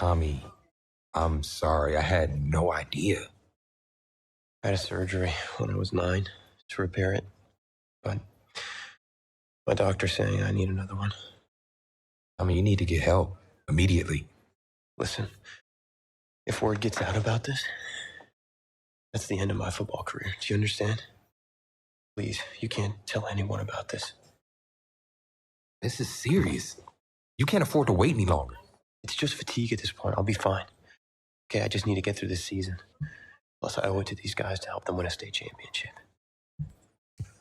Tommy, I'm sorry. I had no idea. I had a surgery when I was 9 to repair it, but my doctor's saying I need another one. I mean, you need to get help immediately. Listen, if word gets out about this, that's the end of my football career. Do you understand? Please, you can't tell anyone about this. This is serious. You can't afford to wait any longer. It's just fatigue at this point. I'll be fine. Okay, I just need to get through this season. Plus, I owe it to these guys to help them win a state championship.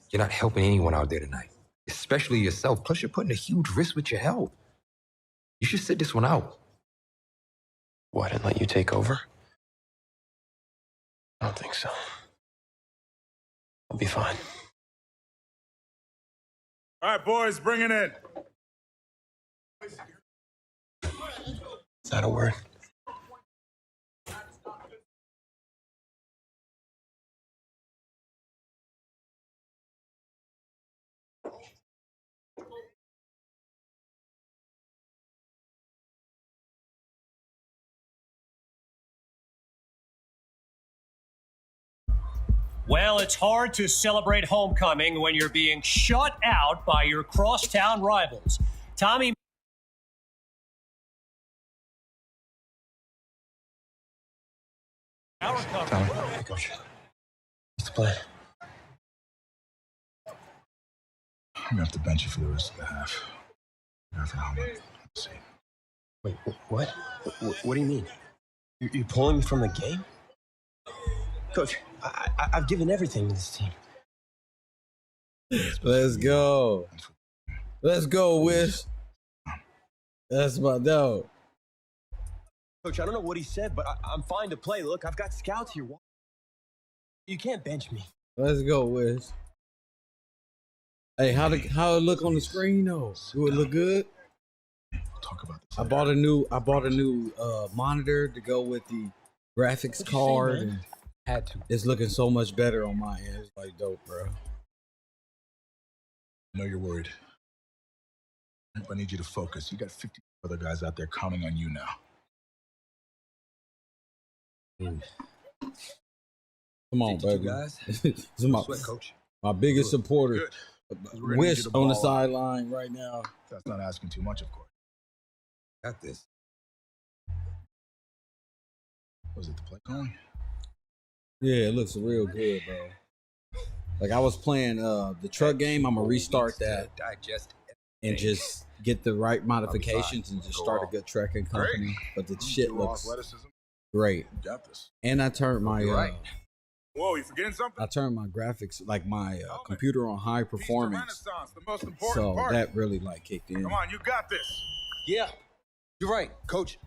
You're not helping anyone out there tonight, especially yourself. Plus, you're putting a huge risk with your health. You should sit this one out. What, and let you take over? I don't think so. I'll be fine. All right, boys, bring it in. Is that a word? Well, it's hard to celebrate homecoming when you're being shut out by your crosstown rivals. Tommy. Tommy, hey, Coach. What's the plan? I'm gonna have to bench you for the rest of the half. After how much? Let's see. Wait, what? What do you mean? You're pulling me from the game? Coach, I've given everything to this team. Let's go. Let's go, Wish. That's my dog. Coach, I don't know what he said, but I'm fine to play. Look, I've got scouts here. You can't bench me. Let's go, Wish. Hey, how it look on the screen though? Do it look good? We'll talk about this. I bought a new monitor to go with the graphics card. And Had to. it's looking so much better on my end. It's like dope, bro. I know you're worried. I need you to focus. You got 50 other guys out there counting on you now. Come on, baby. Guys. This is my Coach. my biggest supporter. Good. We're gonna need Wish you to on the ball. sideline right now. That's not asking too much, of course. Got this. Was it the play calling? Yeah, it looks real good, bro. Like I was playing the truck game. I'm gonna restart that Digest. and just get the right modifications and just start a good trucking company. But the shit looks great. You got this. And I turned my Right. Whoa, you forgetting something? I turned my graphics, like my computer, on high performance. The most important So part. that really like kicked in. Come on, you got this. Yeah. You're right, Coach.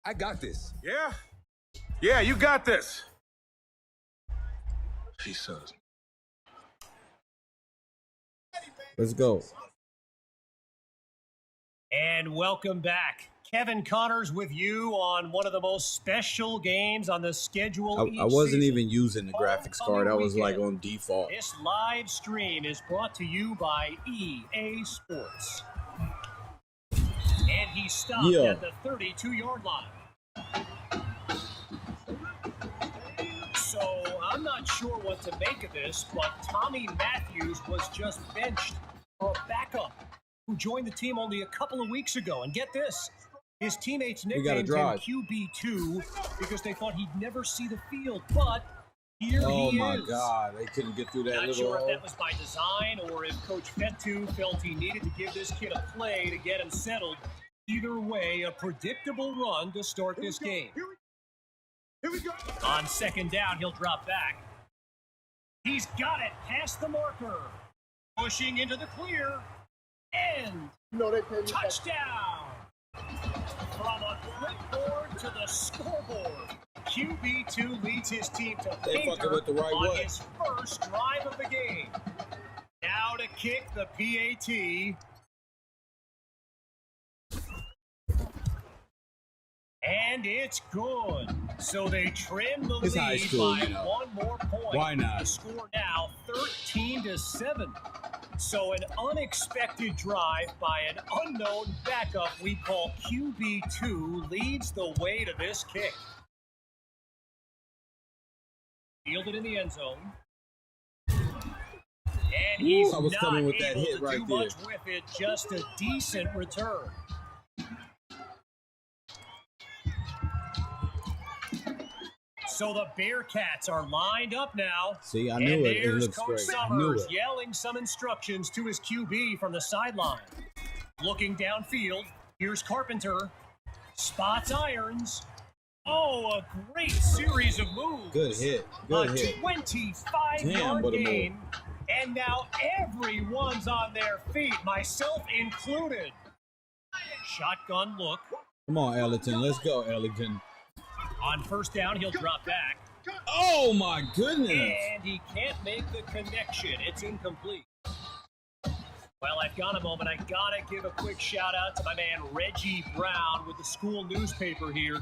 I got this. Yeah? Yeah, you got this. He says. Let's go. And welcome back. Kevin Connors with you on one of the most special games on the schedule. I wasn't even using the graphics card. I was like on default. This live stream is brought to you by EA Sports. And he stopped at the 32-yard line. So I'm not sure what to make of this, but Tommy Matthews was just benched for a backup who joined the team only a couple of weeks ago. And get this, his teammates nicknamed him QB2 because they thought he'd never see the field. But here he is. Oh my God, they couldn't get through that Not little sure if hole. that was by design or if Coach F.o.F felt he needed to give this kid a play to get him settled. Either way, a predictable run to start this game. Here we go. On second down, he'll drop back. He's got it past the marker. Pushing into the clear. And touchdown! From a clipboard to the scoreboard, QB2 leads his team to Painter with the right on way. his first drive of the game. Now to kick the PAT. And it's good. So they trim the It's high lead school, by you know. one more point. Why not? The score now 13-7. So an unexpected drive by an unknown backup we call QB2 leads the way to this kick. Fielded in the end zone. And he's I was not coming with that able hit to right do there. much with it, just a decent return. So the Bearcats are lined up now. See, I knew it. It There's looks Coach great. I knew Summers it. yelling some instructions to his QB from the sideline. Looking downfield, here's Carpenter. Spots irons. Oh, a great series of moves. Good hit. Good hit. 25-yard what a gain. And now everyone's on their feet, myself included. Shotgun look. Come on, Ellington. Let's go, Ellington. On first down, he'll drop back. Oh, my goodness. And he can't make the connection. It's incomplete. Well, I've got a moment. I gotta give a quick shout out to my man Reggie Brown with the school newspaper here.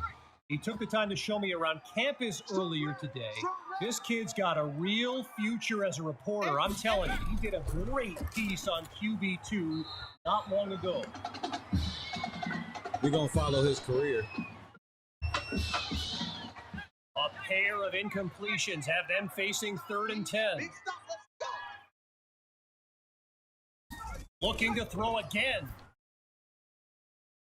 He took the time to show me around campus earlier today. This kid's got a real future as a reporter. I'm telling you, he did a great piece on QB2 not long ago. We're going to follow his career. A pair of incompletions have them facing 3rd and 10. Looking to throw again.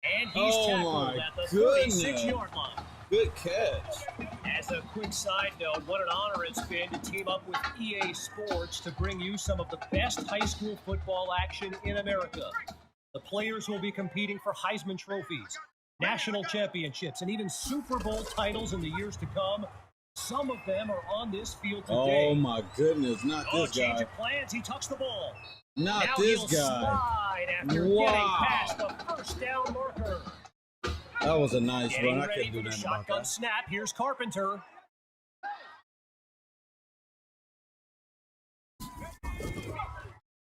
And he's tackled at the 36-yard line. Good catch. As a quick side note, what an honor it's been to team up with EA Sports to bring you some of the best high school football action in America. The players will be competing for Heisman trophies, national championships, and even Super Bowl titles in the years to come. Some of them are on this field today. Oh, my goodness. Not this Change guy. of plans. He tucks the ball. Not now this he'll guy. slide after getting past the first down marker. That was a nice Getting run. I ready couldn't do for the nothing about shotgun that. snap. Here's Carpenter.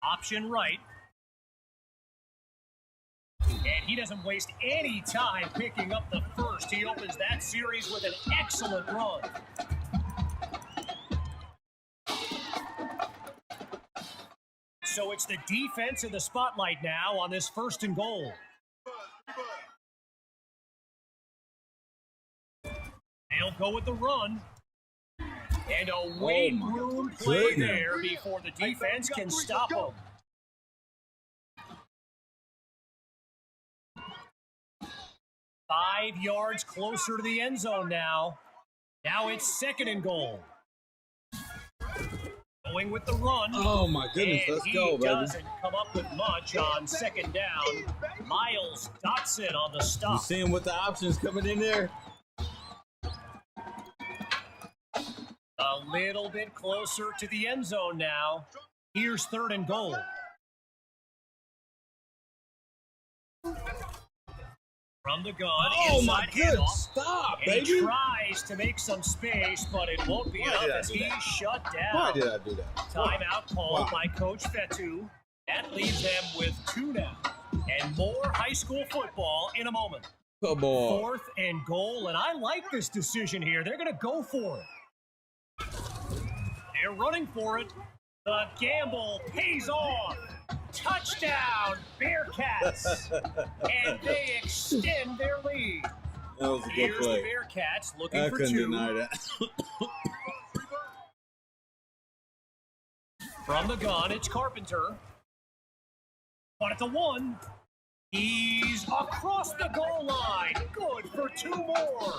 Option right. And he doesn't waste any time picking up the first. He opens that series with an excellent run. So it's the defense in the spotlight now on this 1st and goal. They'll go with the run. And a weight room play there before the defense can stop them. Five yards closer to the end zone now. Now it's 2nd and goal. Going with the run. Oh, my goodness. And Let's go, baby. He doesn't come up with much on 2nd down. Miles Dotson on the stop. You seeing what the options coming in there? A little bit closer to the end zone now. Here's 3rd and goal. From the gun, Oh, my inside goodness. handoff. Stop, And baby. he tries to make some space, but it won't be enough as he's shut down. Why did I do that? Timeout called by Coach Fetu. That leaves them with 2 now. And more high school football in a moment. Come on. 4th and goal, and I like this decision here. They're going to go for it. They're running for it. The gamble pays off. Touchdown, Bearcats. And they extend their lead. That was a good Here's play. the Bearcats looking I for couldn't 2. deny that. From the gun, it's Carpenter. But at the 1, he's across the goal line. Good for 2 more.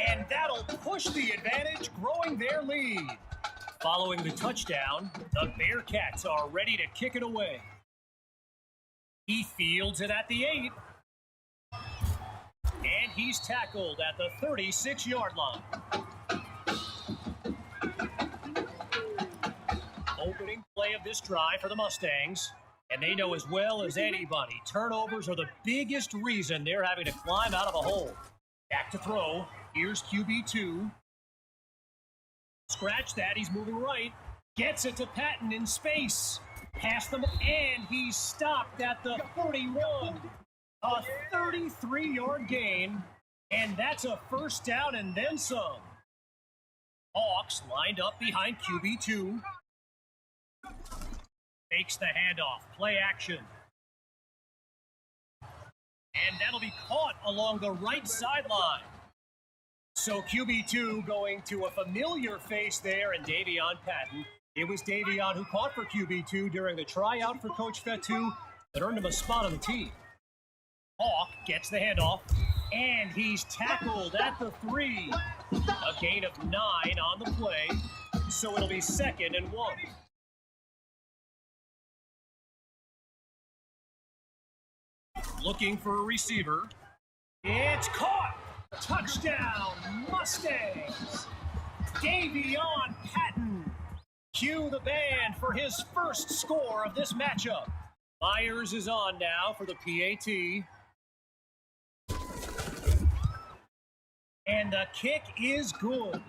And that'll push the advantage, growing their lead. Following the touchdown, the Bearcats are ready to kick it away. He fields it at the 8. And he's tackled at the 36-yard line. Opening play of this drive for the Mustangs. And they know as well as anybody, turnovers are the biggest reason they're having to climb out of a hole. Back to throw. Here's QB2. Scratch that. He's moving right. Gets it to Patton in space. Past them, and he's stopped at the 31. A 33-yard gain, and that's a 1st down and then some. Hawks lined up behind QB2. Fakes the handoff. Play action. And that'll be caught along the right sideline. So QB2 going to a familiar face there in Davion Patton. It was Davion who caught for QB2 during the tryout for Coach F.o.F that earned him a spot on the team. Hawk gets the handoff, and he's tackled at the 3. A gain of 9 on the play, so it'll be 2nd and 1. Looking for a receiver. It's caught! Touchdown, Mustangs! Davion Patton. Cue the band for his first score of this matchup. Myers is on now for the PAT. And the kick is good.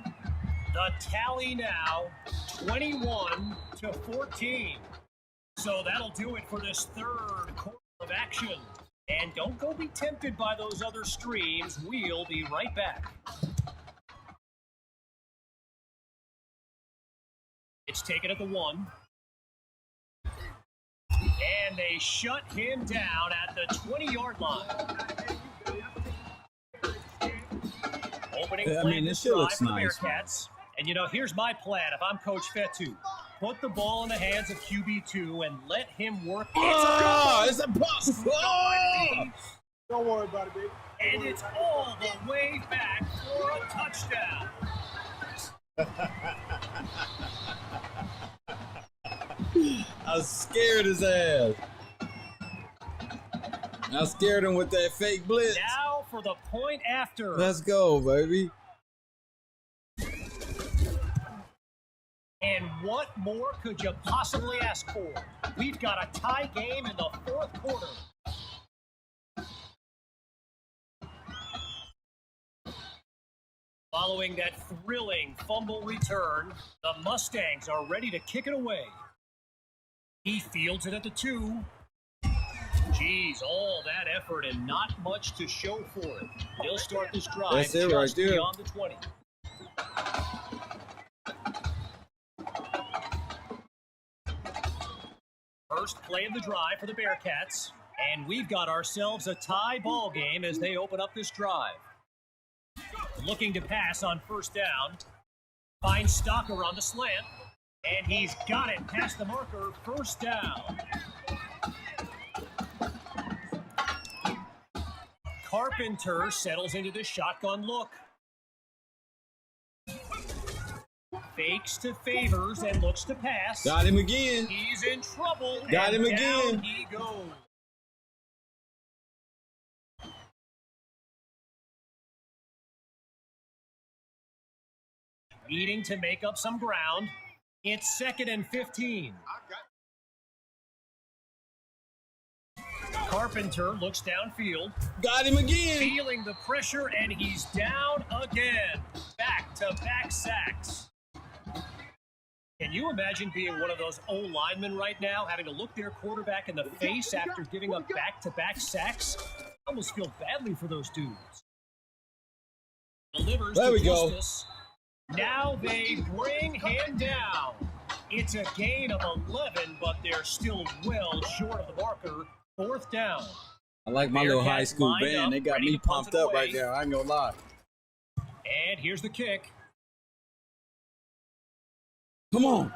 The tally now, 21-14. So that'll do it for this third quarter of action. And don't go be tempted by those other streams. We'll be right back. It's taken at the 1. And they shut him down at the 20-yard line. Opening play this shit looks nice. Bearcats. And, here's my plan if I'm Coach F.o.F. Put the ball in the hands of QB2 and let him work. It's a pass. Don't worry about it, baby. And it's all the way back for a touchdown. I scared his ass. I scared him with that fake blitz. Now for the point after. Let's go, baby. And what more could you possibly ask for? We've got a tie game in the 4th quarter. Following that thrilling fumble return, the Mustangs are ready to kick it away. He fields it at the 2. Geez, all that effort and not much to show for it. He'll start this drive That's it just right there. beyond the 20. First play of the drive for the Bearcats, and we've got ourselves a tie ball game as they open up this drive. Looking to pass on first down, finds Stocker on the slant, and he's got it past the marker, first down. Carpenter settles into the shotgun look. Fakes to Favors and looks to pass. Got him again. He's in trouble. Got him down again. He goes. Needing to make up some ground. It's 2nd and 15. Carpenter looks downfield. Got him again. Feeling the pressure, and he's down again. Back-to-back sacks. Can you imagine being one of those O-linemen right now, having to look their quarterback in the face after giving up back-to-back sacks? I almost feel badly for those dudes. Delivers there to we go. Justice. Now they bring him down. It's a gain of 11, but they're still well short of the marker. 4th down. I like my little high school band. They got ready me to punt pumped it up away. right there. I ain't gonna lie. And here's the kick. Come on.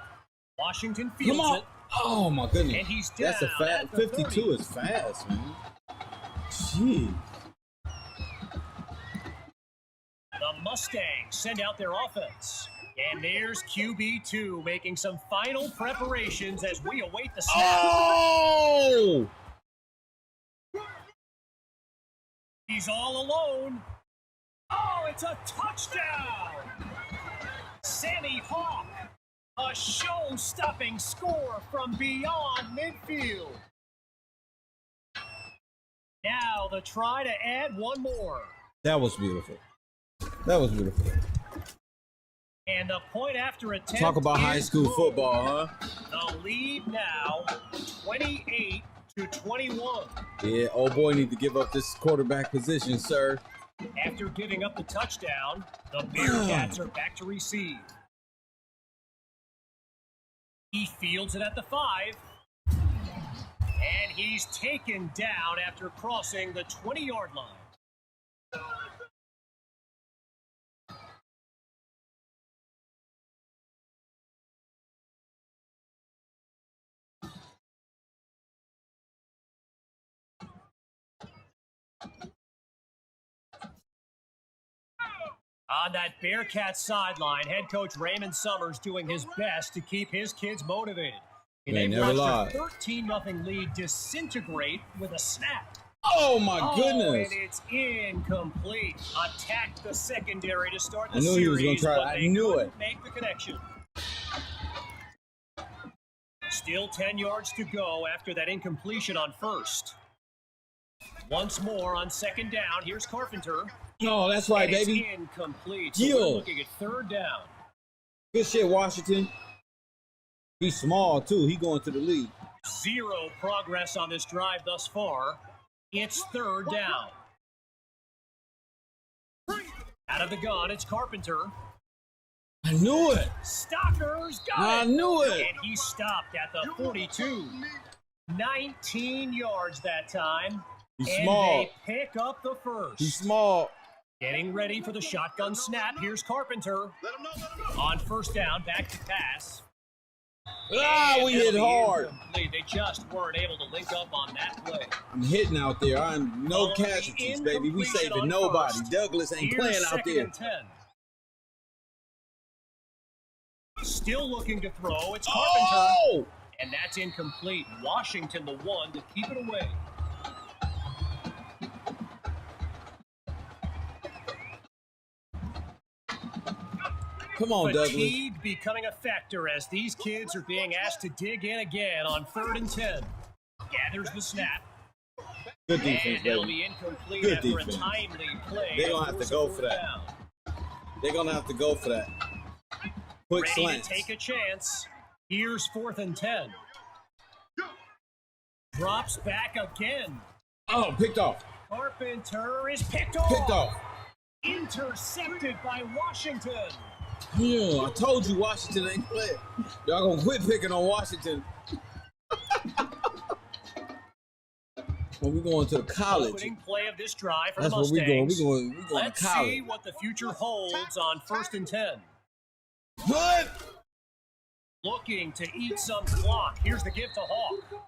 Washington fields Come on. it. Oh, my goodness. And he's down. That's a fast. at the 52 30. is fast, man. Gee. The Mustangs send out their offense. And there's QB2 making some final preparations as we await the snap. Oh! He's all alone. Oh, it's a touchdown! Sammy Hawk, a show-stopping score from beyond midfield. Now the try to add one more. That was beautiful. That was beautiful. And the point after attempt. Talk about high is school good. football, huh? The lead now, 28-21. Yeah, old boy need to give up this quarterback position, sir. After giving up the touchdown, the Bearcats are back to receive. He fields it at the 5. And he's taken down after crossing the 20-yard line. On that Bearcat sideline, head coach Raymond Summers doing his best to keep his kids motivated. And they watched a 13-0 lead disintegrate with a snap. Oh, my goodness. And it's incomplete. Attacked the secondary to start the I knew series, he was going to try. but I they knew couldn't it. make the connection. Still 10 yards to go after that incompletion on first. Once more on second down. Here's Carpenter. No, that's right, and baby. It's incomplete. So we're looking at third down. Good shit, Washington. He's small, too. He going to the lead. Zero progress on this drive thus far. It's third down. Out of the gun, it's Carpenter. I knew it. Stockers got I it. knew it. And he stopped at the 42. 19 yards that time. He's and small. They pick up the first. He's small. Getting ready for the shotgun snap. Here's Carpenter. On first down, back to pass. We hit hard. Incomplete. They just weren't able to link up on that play. I'm hitting out there. I'm no casualties, baby. We saving nobody. First. Douglas ain't playing out there. 2nd and 10. Still looking to throw. It's Carpenter. Oh! And that's incomplete. Washington the one to keep it away. Come on, Douglas. Fatigue becoming a factor as these kids are being asked to dig in again on 3rd and 10. Gathers the snap. Good defense, and it'll baby. be incomplete Good after defense. a timely play. They're going to have to go for that. They're going to have to go for that. Quick Ready slants. to take a chance. Here's 4th and 10. Drops back again. Oh, picked off. Carpenter is picked off. Picked off. Intercepted by Washington. Yeah, I told you Washington ain't playing. Y'all gonna quit picking on Washington. Well, we're going to the college. Opening play of this drive for That's the where we're going. Mustangs. We're going Let's to college. see what the future holds on 1st and 10. What? Looking to eat some clock. Here's the give to Hawk.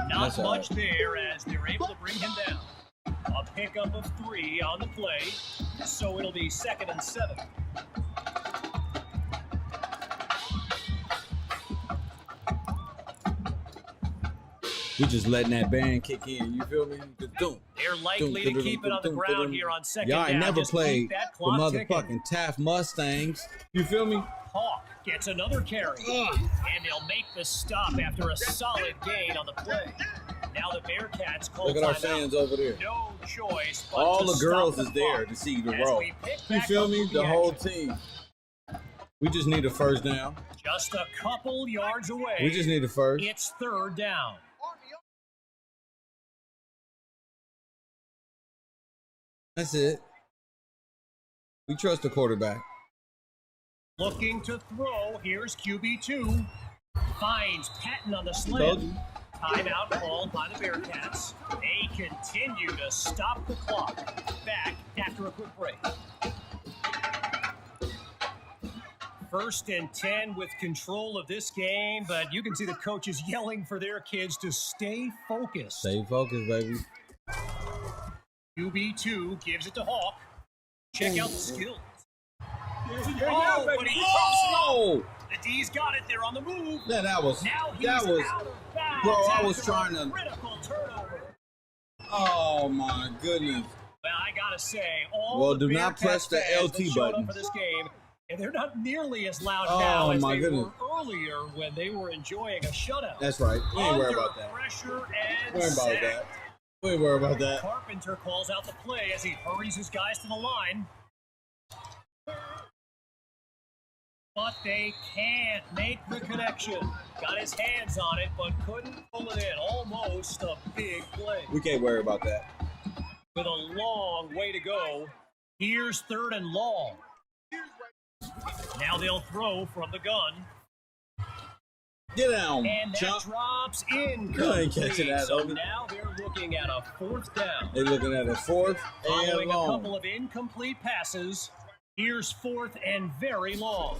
Not much there as they're able to bring him down. A pickup of 3 on the play, so it'll be 2nd and 7. We just letting that band kick in. You feel me? They're likely to keep it on the ground here on second Y'all down. ain't never Just played keep that the clock motherfucking ticking. Taft Mustangs. You feel me? Hawk gets another carry, and they'll make the stop after a solid gain on the play. Now the Bearcats call Look at our timeout. fans over there. No choice but All to the girls stop is the there clock to see the as row. we pick You back feel up me? with The whole action. team. We just need a first down. Just a couple yards away. We just need a first. It's 3rd down. That's it. We trust the quarterback. Looking to throw. Here's QB2. Finds Patton on the Told slant. you. Timeout called by the Bearcats. They continue to stop the clock. Back after a quick break. 1st and 10 with control of this game, but you can see the coaches yelling for their kids to stay focused. Stay focused, baby. QB2 gives it to Hawk. Check out the skills. Oh, but he Oh! The D's got it. They're on the move. Yeah, that was Now he's that was out of bounds. bro, I was after a trying to critical turnover. oh my goodness. Well, I gotta say, all Well, the do not Bearcats press the fans LT that showed button. up for this game, and they're not nearly as loud Oh, now as my they goodness. were earlier when they were enjoying a shutout. That's right. We ain't worried Under about that. pressure and We ain't about sacked. that. We ain't worried about that. Carpenter calls out the play as he hurries his guys to the line. But they can't make the connection. Got his hands on it, but couldn't pull it in. Almost a big play. We can't worry about that. With a long way to go, here's 3rd and long. Now they'll throw from the gun. Get down, And that chump. drops You ain't incomplete. catching that, So homie. now they're looking at a 4th down. They looking at a 4th and Following a couple long. of incomplete passes, here's 4th and very long.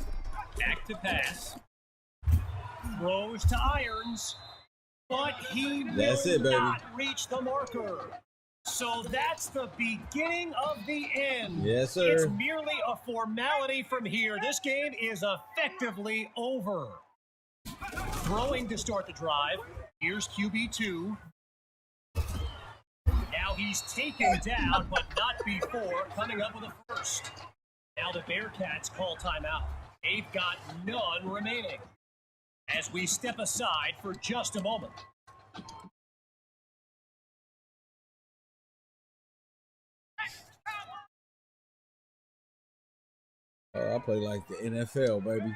Back to pass. Throws to Irons, but he will not reach the marker. So that's the beginning of the end. Yes, sir. It's merely a formality from here. This game is effectively over. Throwing to start the drive. Here's QB2. Now he's taken down, but not before coming up with a first. Now the Bearcats call timeout. They've got none remaining. As we step aside for just a moment. I play like the NFL, baby.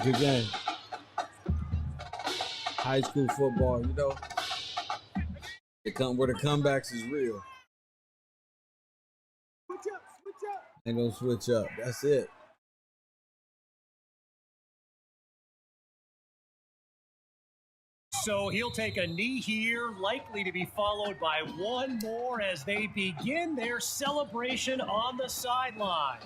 Good game. High school football, you know. Where the comebacks is real. Ain't gonna switch up. That's it. So he'll take a knee here, likely to be followed by one more as they begin their celebration on the sideline.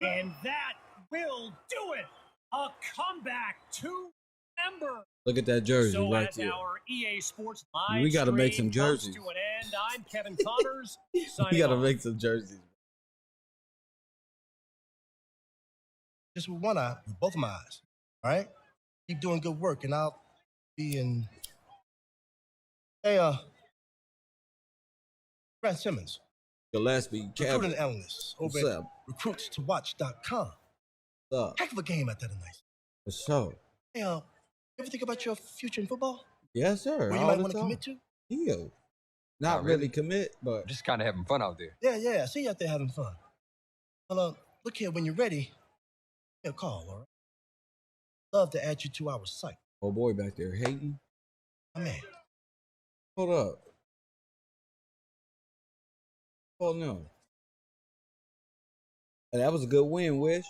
And that will do it. A comeback to remember. Look at that jersey So right as there. our EA Sports live We got to make stream some jerseys. comes to an end, I'm Kevin Connors. We got to off. make some jerseys. Just with one eye, with both of my eyes. All right? Keep doing good work, and I'll be in. Hey, Brad Simmons, Gillespie, recruiting analyst over What's at up? recruitstowatch.com. What's up? Heck of a game out there tonight. What's up? Hey, you ever think about your future in football? Yes, sir. Where you All might the want to time. commit to? Yeah. Not really commit, but Just kind of having fun out there. Yeah, I see you out there having fun. Well, look here, when you're ready, give me a call, all right? Love to add you to our site. oh boy back there hating. My man. Hold up. Oh no. Hey, that was a good win, Wish.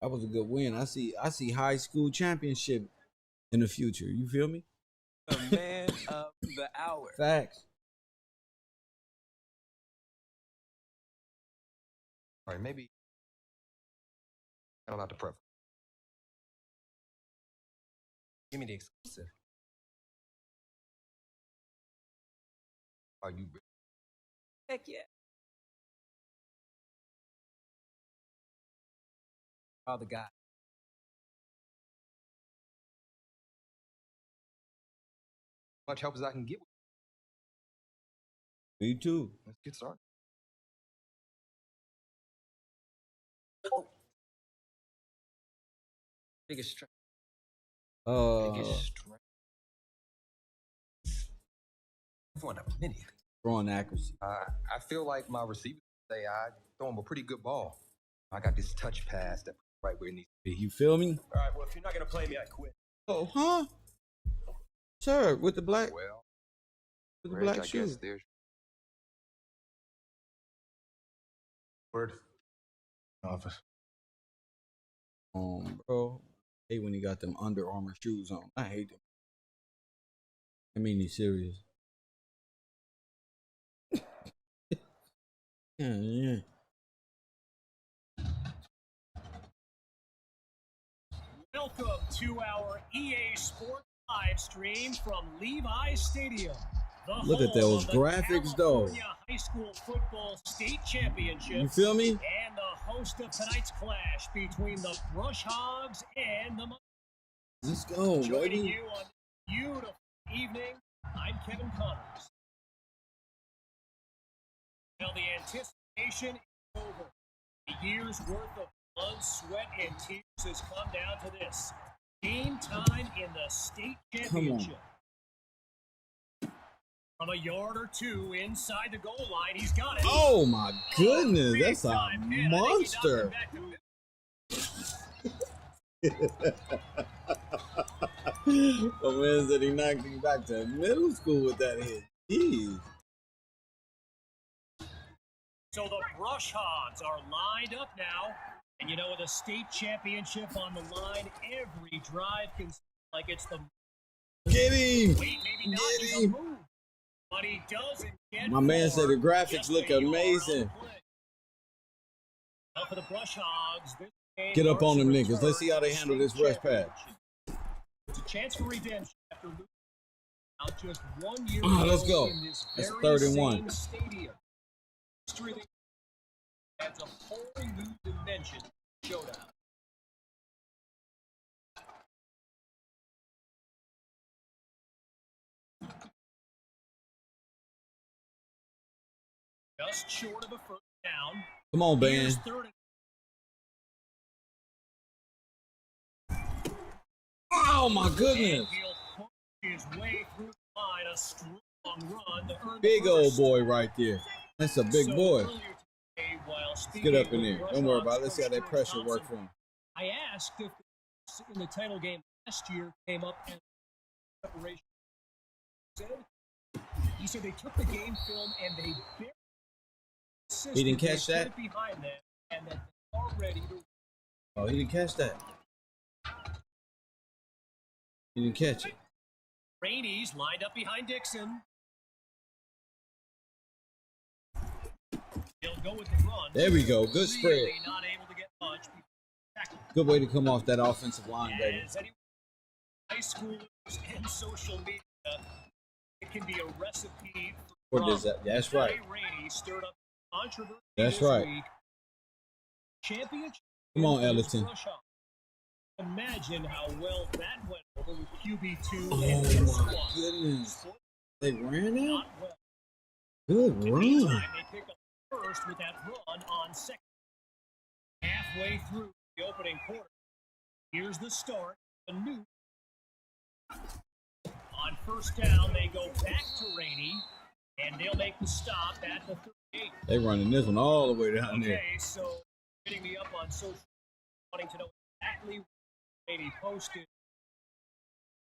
That was a good win. I see high school championship in the future. You feel me? The man of the hour. Facts. All right, maybe. I don't know how to prep. Give me the exclusive. Are you? Heck yeah. All the guys. Much help as I can get. Me too. Let's get started. Biggest strength. Biggest strength. For a minute. Throwing accuracy. I feel like my receivers say I throw him a pretty good ball. I got this touch pass that right where it needs to be. You feel me? All right, well, if you're not going to play me, I quit. Oh, huh? Sir, with the black Well, with the Reg, black I guess shoes. there's Word. Office. Bro. I hate when he got them Under Armour shoes on. I hate them. I mean, he's serious. yeah. Welcome to our EA Sports live stream from Levi's Stadium. Look at those graphics, though. High School Football State Championship. You feel me? And the host of tonight's clash between the Brush Hogs and the Let's go, Joining baby. you on this beautiful evening, I'm Kevin Connors. Well, the anticipation is over. A year's worth of blood, sweat, and tears has come down to this. Game time in the state championship. From a yard or two inside the goal line, he's got it. Oh my goodness, that's a monster. Oh man, said he knocked him back to middle school with that hit. Jeez. So the Brush Hogs are lined up now. And you know, with a state championship on the line, every drive can seem like it's the... Get him! Wait, maybe not. Get He's a him! move. But he doesn't get My man said the forward. graphics Just look a yard amazing. on play. Now for the Brush Hogs, this game Get up on them marks a niggas. Let's see how they return handle to this the rush pass. It's a chance for redemption after losing out just 1 year Let's go. in this That's very 3rd and 1. same stadium. History adds a whole new dimension to the showdown. Just short of a first down. Come on, Ben. Here's 3rd and Oh my goodness. he'll push his way through the line, a strong run to earn Big the old first. boy right there. That's a big So boy. earlier today, while Let's speaking get up in with there. Brush Don't worry Hogs about it. Let's see how coach that pressure George work Thompson, for him. I asked if in the title game last year came up as preparation. He said they took the game film and they barely He didn't catch put that? it behind them, and that they are ready to. Oh, he didn't catch that. He didn't catch it. Rainey's lined up behind Dixon. They'll go with the run. There we go. Good spread. Really not able to get much. Good way to come off that offensive line, baby. As anyone, high schoolers and social media, it can be a recipe For drama. this, that's right. Rainey stirred up controversy That's this right. week. Championship. Come on, against Ellington. Brush Hogs. Imagine how well that went over with QB2 Oh and my S1. goodness. They ran it? Not well. Good Meantime, run. they pick up first with that run on second. Halfway through the opening quarter, here's the start. A new. On first down, they go back to Rainey, and they'll make the stop at the 38. They running this one all the way down there. Okay, so hitting me up on social, wanting to know exactly what Rainey posted.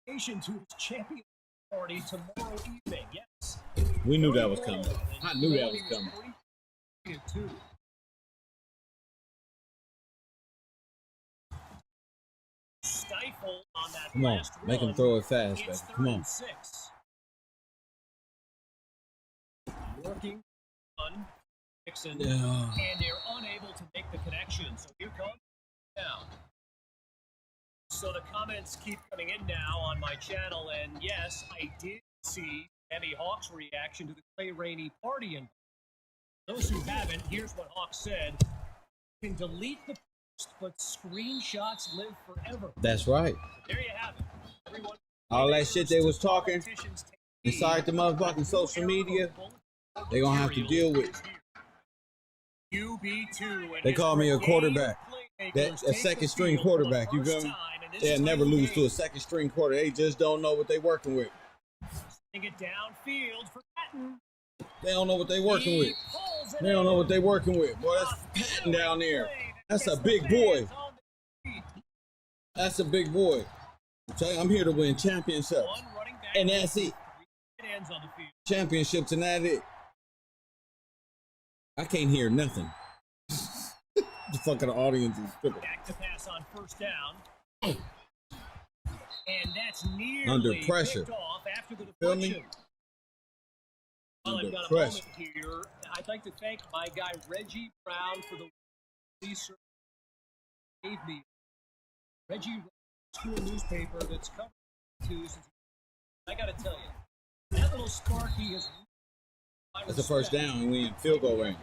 Nation to his champion party tomorrow evening. Yes. We knew that was coming. I knew that was coming. 42. Stifle on that Come on. last Make him run. throw it fast, baby. It's Come 3rd on. and 6. Working on Dixon, Yeah. and they're unable to make the connection. So here comes down. So the comments keep coming in now on my channel, and yes, I did see Emmy Hawk's reaction to the Clay Rainey party. And those who haven't, here's what Hawk said: "You can delete the post, but screenshots live forever." That's right. There you have it. Everyone, All that shit they was talking politicians take inside the motherfucking social media, they gonna have to deal with. QB2 and They his call me a brigade quarterback. playmakers That a take second the string field for the quarterback. You first feel me? time in this They'll never title lose to game. a second string quarter. They just don't know what they working with. Sending it downfield for Patton. They don't know what they working He with. pulls it They don't know in. what they working with. Boy, that's Patton down there. That's a big boy. That's a big boy. I'm telling you, I'm here to win championships. One running back And that's it. three ends on the field. Championships and that's it. I can't hear nothing. The fucking audience is tripping. Back to pass on first down. And that's nearly Under pressure. picked off after the Feel me? deflection. Well, I've Under got a pressure. moment here. I'd like to thank my guy Reggie Brown for the research he gave me. Reggie, school newspaper that's covered Tuesdays. I got to tell you, that little Sparky has. That's the first down and we in field goal range.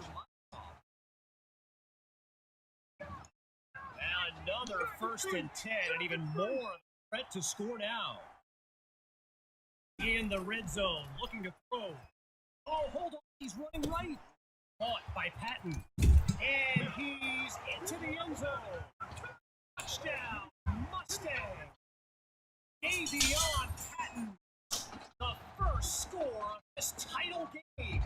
Now another 1st and 10, and even more of a threat to score now. In the red zone, looking to throw. Oh, hold on, he's running right. Caught by Patton. And he's into the end zone. Touchdown, Mustang. Davion Patton, the first score on this title game.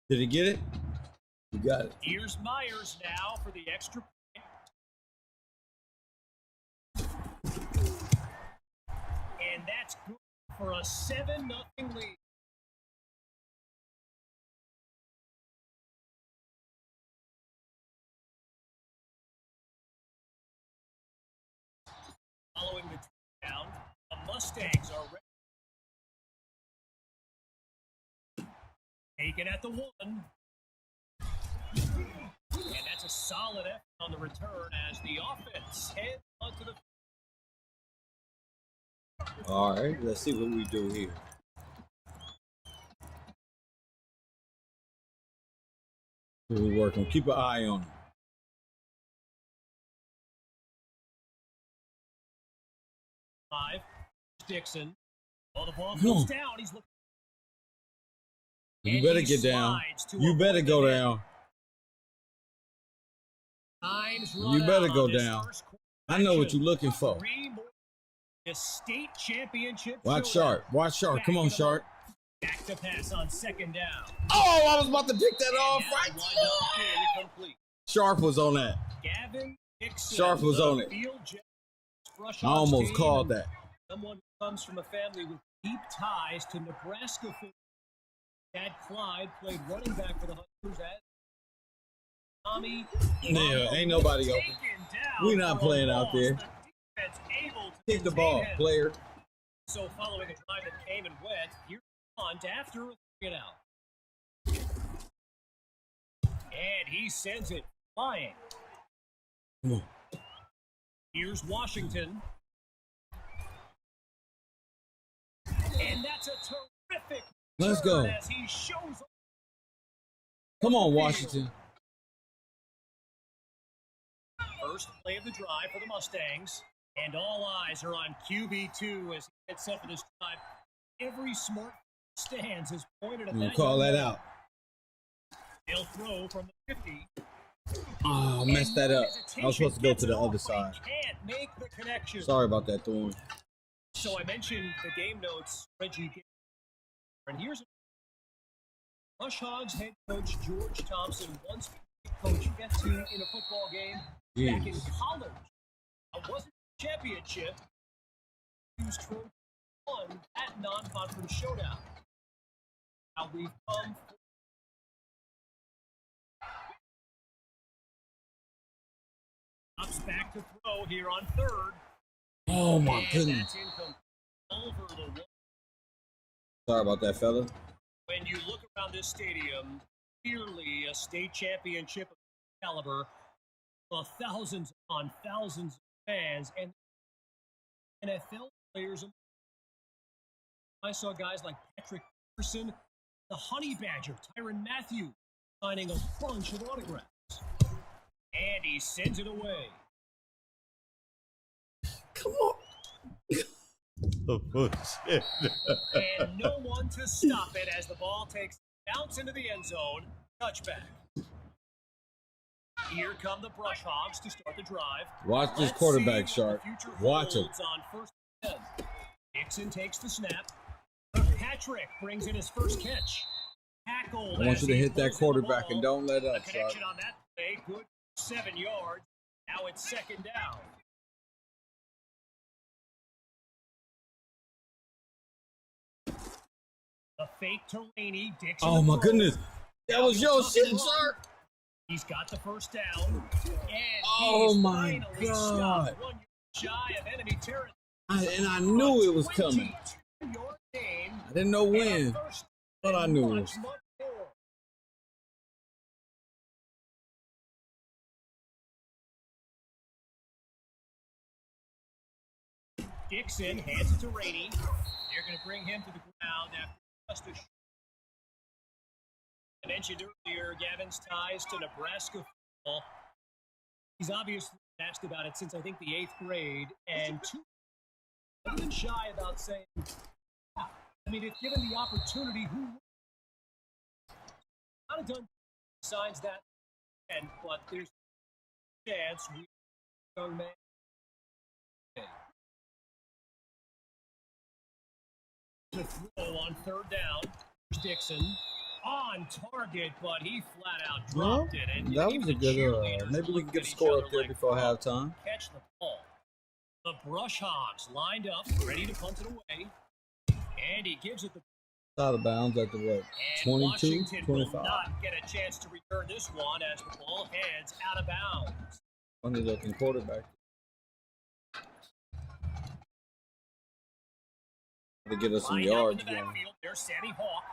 Did he get it? You got it. Here's Myers now for the extra point. And that's good for a 7-0 lead. Following the touchdown, the Mustangs are ready. Taken at the 1. And that's a solid effort on the return as the offense heads onto the. All right, let's see what we do here. We're working. Keep an eye on him. Five. Dixon. Oh, the ball goes down. He's looking. You better get down. You better go down. You better go down. I know what you're looking for. The state championship. Watch Sharp. Watch Sharp. Come on, Sharp. Back to pass on 2nd down. Oh, I was about to pick that off right. Sharp was on that. Gavin Dixon, Sharp was on it. I almost called that. Someone who comes from a family with deep ties to Nebraska. Dad Clyde played running back for the Huskers as Tommy. Yeah, ain't nobody open. We're not playing out there. Kick the ball, player. So following a drive that came and went, here's on after a 3-and-out. And he sends it flying. Come on. Here's Washington. And that's a terrific. Let's go. As he shows up. Come on, Washington. First play of the drive for the Mustangs. And all eyes are on QB2 as he gets set for this drive. Every smart stands is pointed at that. Call that out. They'll throw from the 50. Oh, I messed that up. I was supposed to go to the other side. Can't make the connection. Sorry about that, Thorne. So I mentioned the game notes, Reggie. And here's Rush Hogs head coach George Thompson once coach get to in a football game back in college. It wasn't a championship. Used for won that non-conference showdown. Now we've come. Ups back to throw here on 3rd. Oh my goodness. Over the wall. Sorry about that, fella. When you look around this stadium, clearly a state championship of caliber, thousands on thousands of fans, and NFL players. I saw guys like Patrick Peterson, the Honey Badger, Tyrann Mathieu, signing a bunch of autographs. And he sends it away. Come on. And no one to stop it as the ball takes bounce into the end zone. Touchback. Here come the Brush Hogs to start the drive. Watch this quarterback, Sharp. Watch him. On 1st and 10. Dixon takes the snap. Patrick brings in his first catch. Tackled. I want you to hit that quarterback and don't let up, Sharp. Connection on that play. Good 7 yards. Now it's 2nd down. The fake to Rainey. Dixon. Oh my goodness. That was your shit, Sharp. He's got the first down. And oh my God. One shy of enemy territory. I knew it was coming. I didn't know when, but I knew it was. Dixon hands it to Rainey. They're going to bring him to the ground after just a shot. I mentioned earlier Gavin's ties to Nebraska football. He's obviously asked about it since I think the 8th grade, and I've been shy about saying, yeah. I mean, if given the opportunity, who would? Not a done signs that, but there's a chance we young man. To throw on 3rd down, Dixon on target, but he flat out dropped it. And that was a good. Maybe we can get a score up there before halftime. Catch the ball. The Brush Hogs lined up, ready to punt it away, and he gives it the. Out of bounds at the what? 22, Washington 25. will not get a chance to return this one as the ball heads out of bounds. Funny looking quarterback. To get us some yards going. There's Sammy Hawk.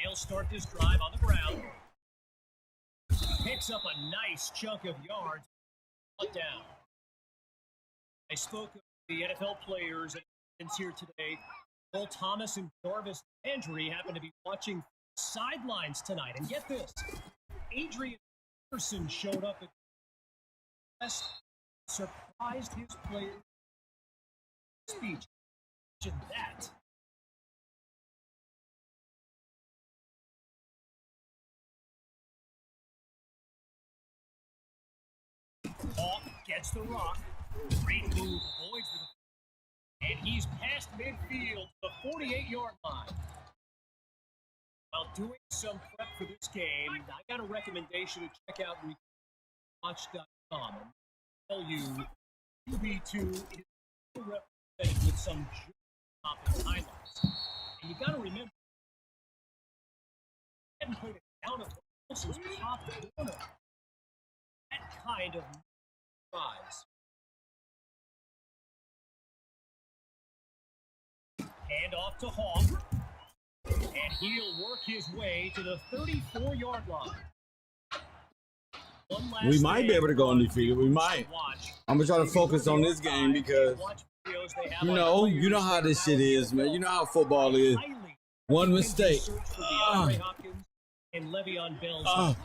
They'll start this drive on the ground. Picks up a nice chunk of yards. Down. I spoke of the NFL players here today. Will Thomas and Jarvis Landry happen to be watching sidelines tonight. And get this, Adrian Peterson showed up at West, surprised his players. Speech. Imagine that. Hawk gets the rock. Great move, avoids the, and he's past midfield to the 48-yard line. While doing some prep for this game, I got a recommendation to check out watch.com and tell you QB2 is represented with some highlights. And you got to remember, he hadn't played a down of since top corner. That kind of rise. Hand off to Hawk. And he'll work his way to the 34-yard line. We might be able to go undefeated. We might. I'm going to try to focus on this game because, you know how this shit is, man. You know how football is. One mistake. And Le'Veon Bell's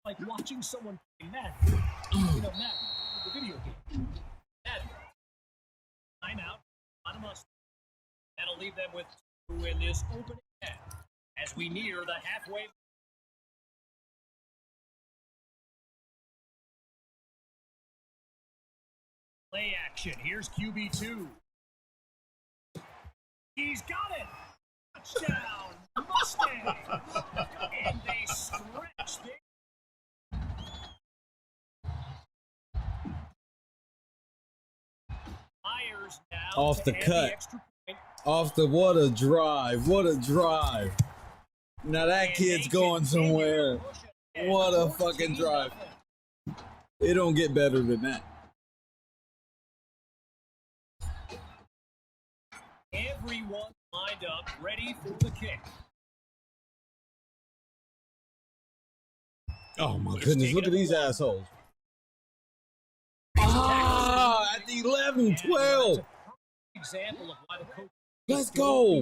like watching someone play Madden. You know, Madden, the video game. Madden. Timeout. On a must. That'll leave them with 2 in this opening half as we near the halfway. Play action. Here's QB2. He's got it. Touchdown, Mustang. And they stretch the. Myers now off the cut. Off the what a drive. What a drive. Now that kid's going somewhere. What a fucking drive. It don't get better than that. Everyone lined up, ready for the kick. Oh my goodness, look at these assholes. At the 11, 12. Example of why the coach. Let's go.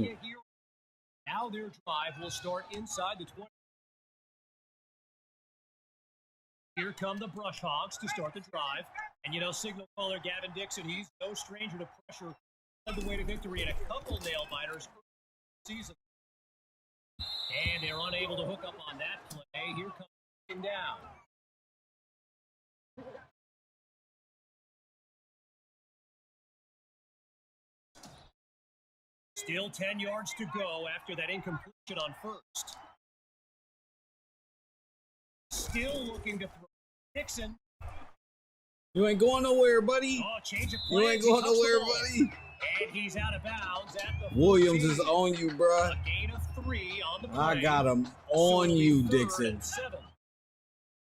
Now their drive will start inside the 20. Here come the Brush Hogs to start the drive. And you know, signal caller Gavin Dixon, he's no stranger to pressure. Led the way to victory in a couple nail-biters season. And they're unable to hook up on that play. Here comes down. Still 10 yards to go after that incompletion on first. Still looking to throw. Dixon. You ain't going nowhere, buddy. Oh, change of plans. You ain't going nowhere, buddy. And he's out of bounds at the Williams is on you, bruh. A gain of 3 on the play. I got him on so you, Dixon.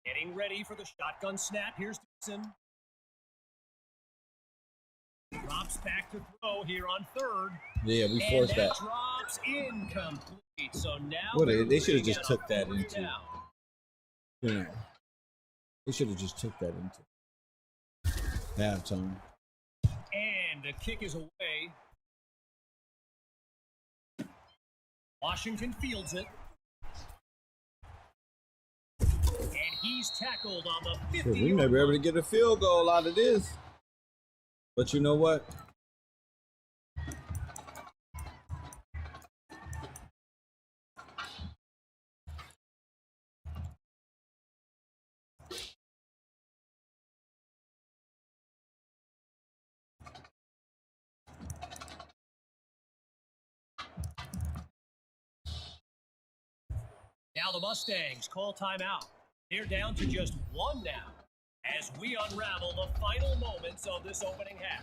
Getting ready for the shotgun snap. Here's Dixon. Drops back to throw here on 3rd. Yeah, we forced that. Drops incomplete. So now what they should have just took that into. Yeah. They should have just took that into halftime. And the kick is away. Washington fields it. He's tackled on the Shit, 50. we may be able to get a field goal out of this. But you know what? Now the Mustangs call timeout. They're down to just one now as we unravel the final moments of this opening half.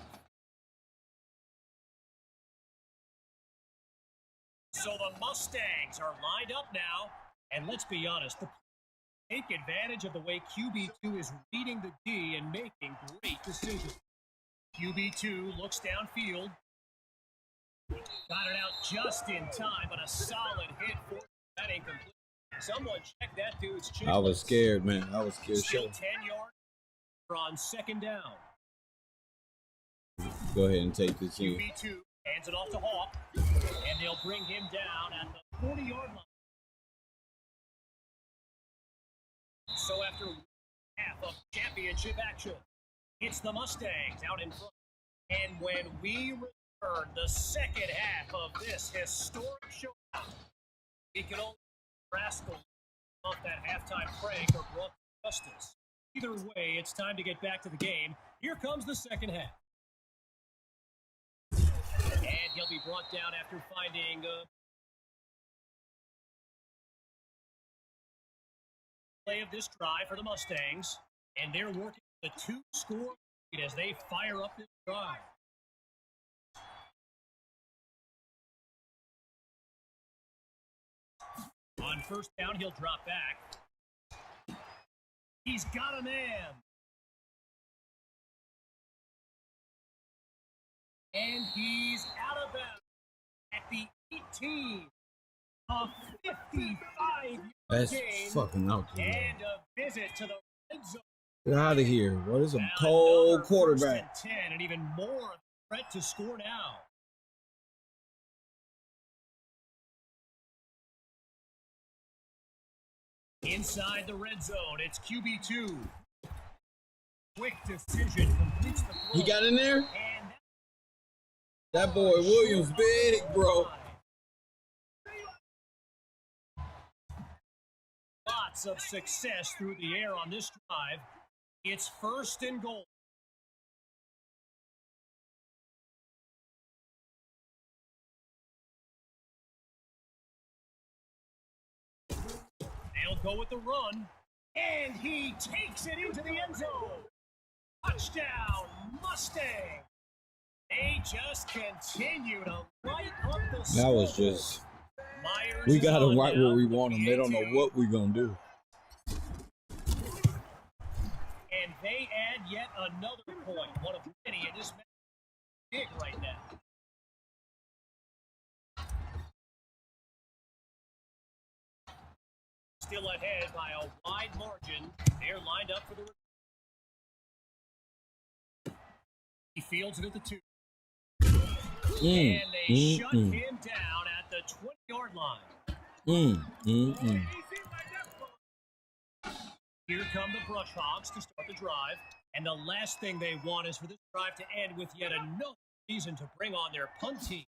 So the Mustangs are lined up now, and let's be honest, take advantage of the way QB2 is reading the D and making great decisions. QB2 looks downfield. Got it out just in time, but a solid hit for that incomplete. Someone check that dude's checklist. I was scared, man. I was scared. Still 10 yards on second down. Go ahead and take this in. QB2 hands it off to Hawk, and they'll bring him down at the 40-yard line. So after half of championship action, it's the Mustangs out in front. And when we return the second half of this historic showdown, we can only rascal off that halftime prank or brought justice. Either way, it's time to get back to the game. Here comes the second half. And he'll be brought down after finding play of this drive for the Mustangs. And they're working the two-score lead as they fire up this drive. On first down, he'll drop back. He's got a man. And he's out of bounds at the 18 of 55. That's fucking out there. And a visit to the red zone. Get out of here. What is a cold quarterback? 10, and even more of a threat to score now. Inside the red zone, it's QB2. Quick decision completes the throw. He got in there? That boy Williams big, bro. Lots of success through the air on this drive. It's first and goal. They'll go with the run, and he takes it into the end zone. Touchdown, Mustang. They just continue to light up the score. That was just, Myers we got them right now where we want them. They don't know what we're going to do. And they add yet another point, one of many in this match. Big right now. Still ahead by a wide margin. They're lined up for the. He fields it at the 2. And they shut him down at the 20-yard line. Here come the Brush Hogs to start the drive. And the last thing they want is for this drive to end with yet another reason to bring on their punt team.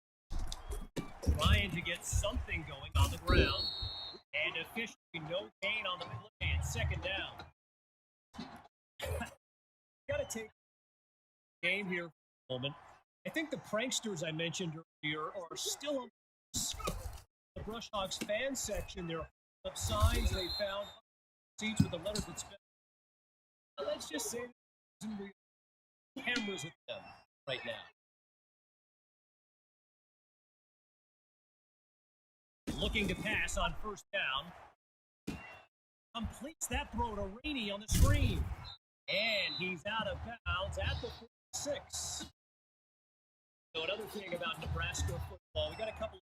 Trying to get something going on the ground. And officially no gain on the play at second down. Got to take the game here for a moment. I think the pranksters I mentioned earlier are still on the Brush Hogs fan section. There are signs they found seats with the letters that spell. Let's just say cameras at them right now. Looking to pass on first down. Completes that throw to Rainey on the screen. And he's out of bounds at the 46. So another thing about Nebraska football, we got a couple of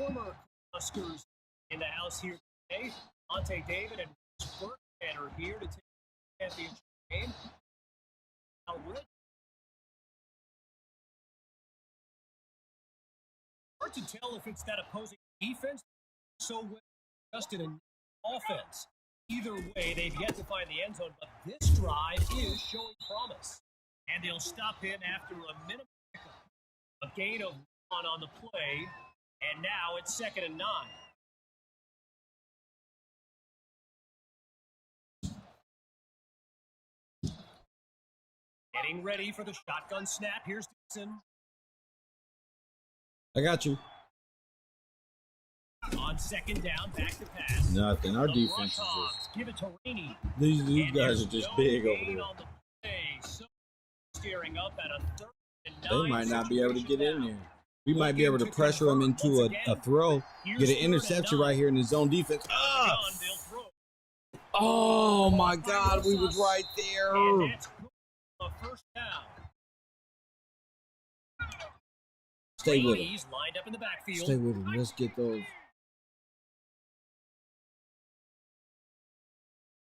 former Huskers in the house here today. Monte David and Rich Burkhead are here to take the championship game. Now, Rich, hard to tell if it's that opposing defense so well just in an offense. Either way, they've yet to find the end zone, but this drive is showing promise. And they'll stop him after a minimum pickup. A gain of 1 on the play, and now it's 2nd and 9. Getting ready for the shotgun snap. Here's Dixon. I got you. On 2nd down, back to pass. Nothing. Our The defense is Rush-Hogs just... give it to Rainey. These And guys are there's just no big over gain there. on the play. So steering up at a 3rd and 9 They might not be able to get in situation there. We might be able to pressure them into a throw. Get an interception right here in the zone defense. now. Ah! They'll throw. Oh my God, we was right there. And that's a 1st down. Stay with him. Rainey's lined up in the backfield. Stay with him. Let's get those.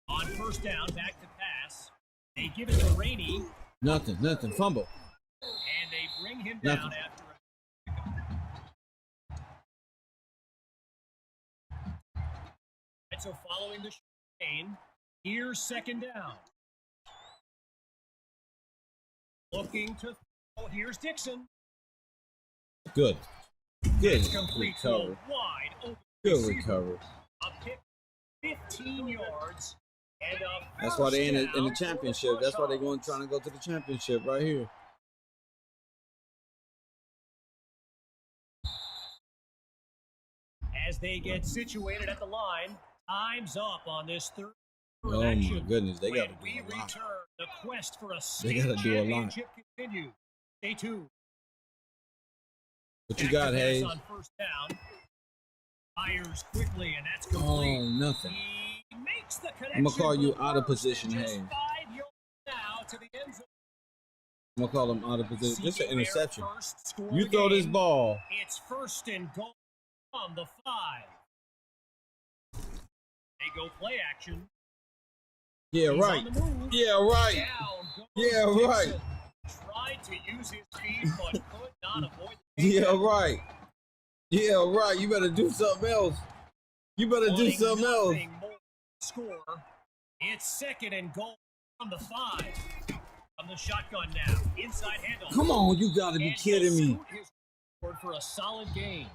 On 1st down, back to pass. They give it to Rainey, Nothing. Fumble. and they bring him Nothing. down after a And so following the chain, here's 2nd down. Looking to throw. Here's Dixon. Good. Good It's complete to a recovery. wide open Good receiver. recovery. A pick, 15 yards, and a That's why they're in first the down championship. for the That's why they're Rush-Hogs. trying to go to the championship right here. As they get situated at the line, time's up on this 3rd Oh my action. goodness, they got to When we do a lot. return, the quest for a They state gotta do a lot. championship continues. Stay tuned. What you Back got, to pass Hayes? on 1st down. Fires quickly, and that's Oh, complete. nothing. He makes the connection. I'm gonna call you for the out of first, position, and just Hayes. 5 yards now to the end zone. I'm gonna call him out of position. Just an Seeking their interception. first score of You the throw this game. ball. It's 1st and goal from the 5. They go play action. Yeah, He's right. on the move. Yeah, right. Down goes Yeah, right. Dixon. Tried to use his feet, but could not avoid the Yeah, takedown. right. Yeah, right. You better do something else. You better do Wanting something else. nothing more to score. It's 2nd and goal from the 5. From the shotgun now. Inside handoff. Come on, you gotta be And kidding he'll me. scoot his forward for a solid gain.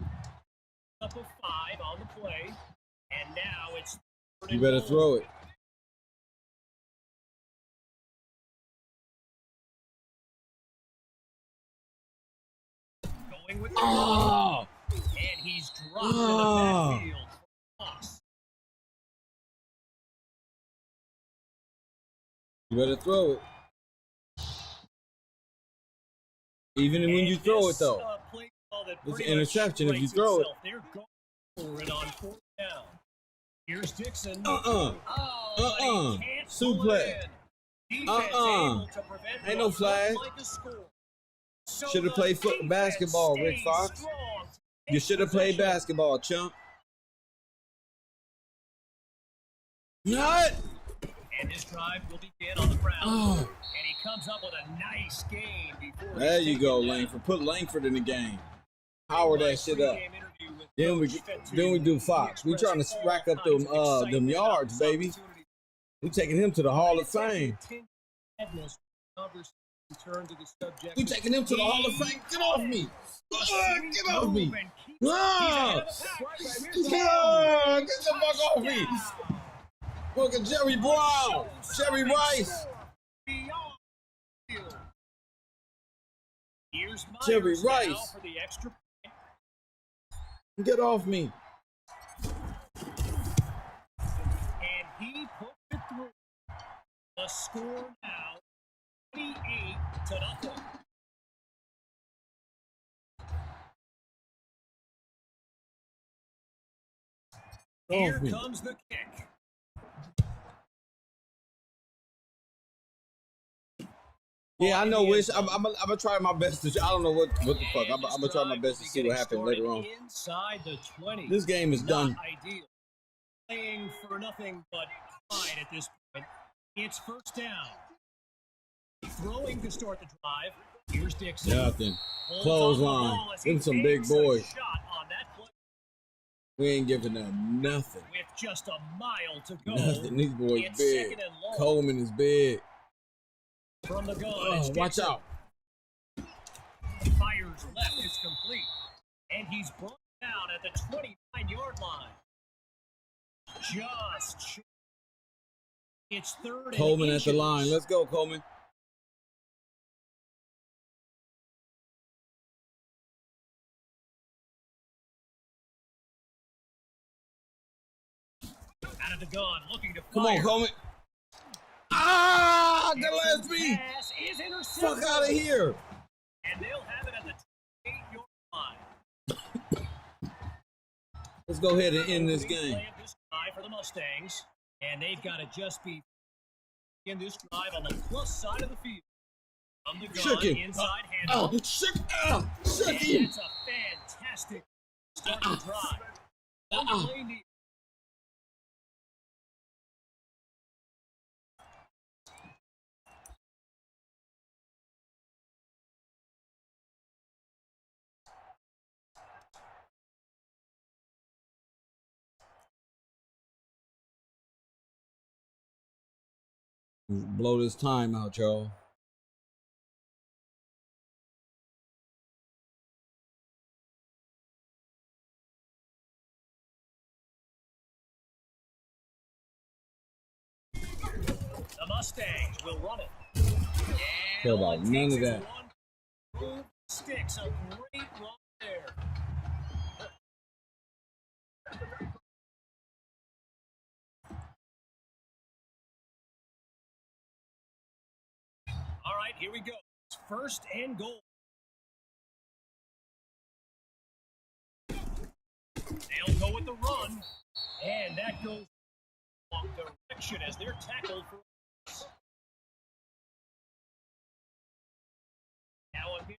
Up of 5 on the play. And now it's 3rd You and better goal. throw it. Going with the Oh, and he's dropped in Oh. the backfield for loss. you better throw it. Even when you And throw it, this, though. play call that It's an pretty much interception if you writes throw it. itself. They're going for it on 4th down. Here's Dixon. Uh-uh. Oh, but he can't pull Suplex. it in. Defense able to prevent Ain't no what flag. looked like a score. So Should have the played defense basketball, Rick stays Fox. strong to You take should have played possession. basketball, chump. Not. And this drive will begin on the ground. Oh. And he comes up with a nice gain before he's There you taken go, down. Langford. Put Langford in the game. Power that shit up. Pregame interview with Then we Coach Fettu. then we do Fox. We trying to Expressing rack up all kinds of them excitement about yards, this baby. opportunity. We taking him to the Hall of Fame. Return to the subject. We taking him to the Hall of Fame. Get off me. Get off me. Ah! Ah! Get the fuck off me. Look at Jerry Brown. Jerry Rice. Here's Jerry Myers now Rice. for the extra point. Get off me. And he puts it through. The score now 28-0. Here Off me. comes the kick. Yeah, I know. Wish I'm gonna try my best to. I don't know what the fuck. I'm gonna try my best to see what happens later on. Inside the 20. This game is done. Not ideal. Playing for nothing but pride at this point. It's 1st down. Throwing to start the drive. Here's Dixon. Nothing. Holds Clothesline. on the ball as he Them some big takes a boys. shot on that play. We ain't giving them nothing. With just a mile to go. Nothing. These boys it's big. second and long. Coleman is big. From the gun, Oh, watch out. Fires left is complete. And he's brought down at the 29-yard line. Just it's third. Coleman at the line. Let's go, Coleman. Out of the gun, looking to fire. Come on, Coleman. Ah, Gillespie. Fuck out of here. And they'll have it at the 28-yard line. Let's go ahead and end this game. This drive for the Mustangs, and they've got to just be in this drive on the plus side of the field. From the gun, inside handoff. Shook him. It's a fantastic start to drive. Blow this time out, y'all. The Mustangs will run it. Care about none of that. Sticks a great run there. All right, here we go. It's first and goal. They'll go with the run, and that goes wrong direction as they're tackled for. Now again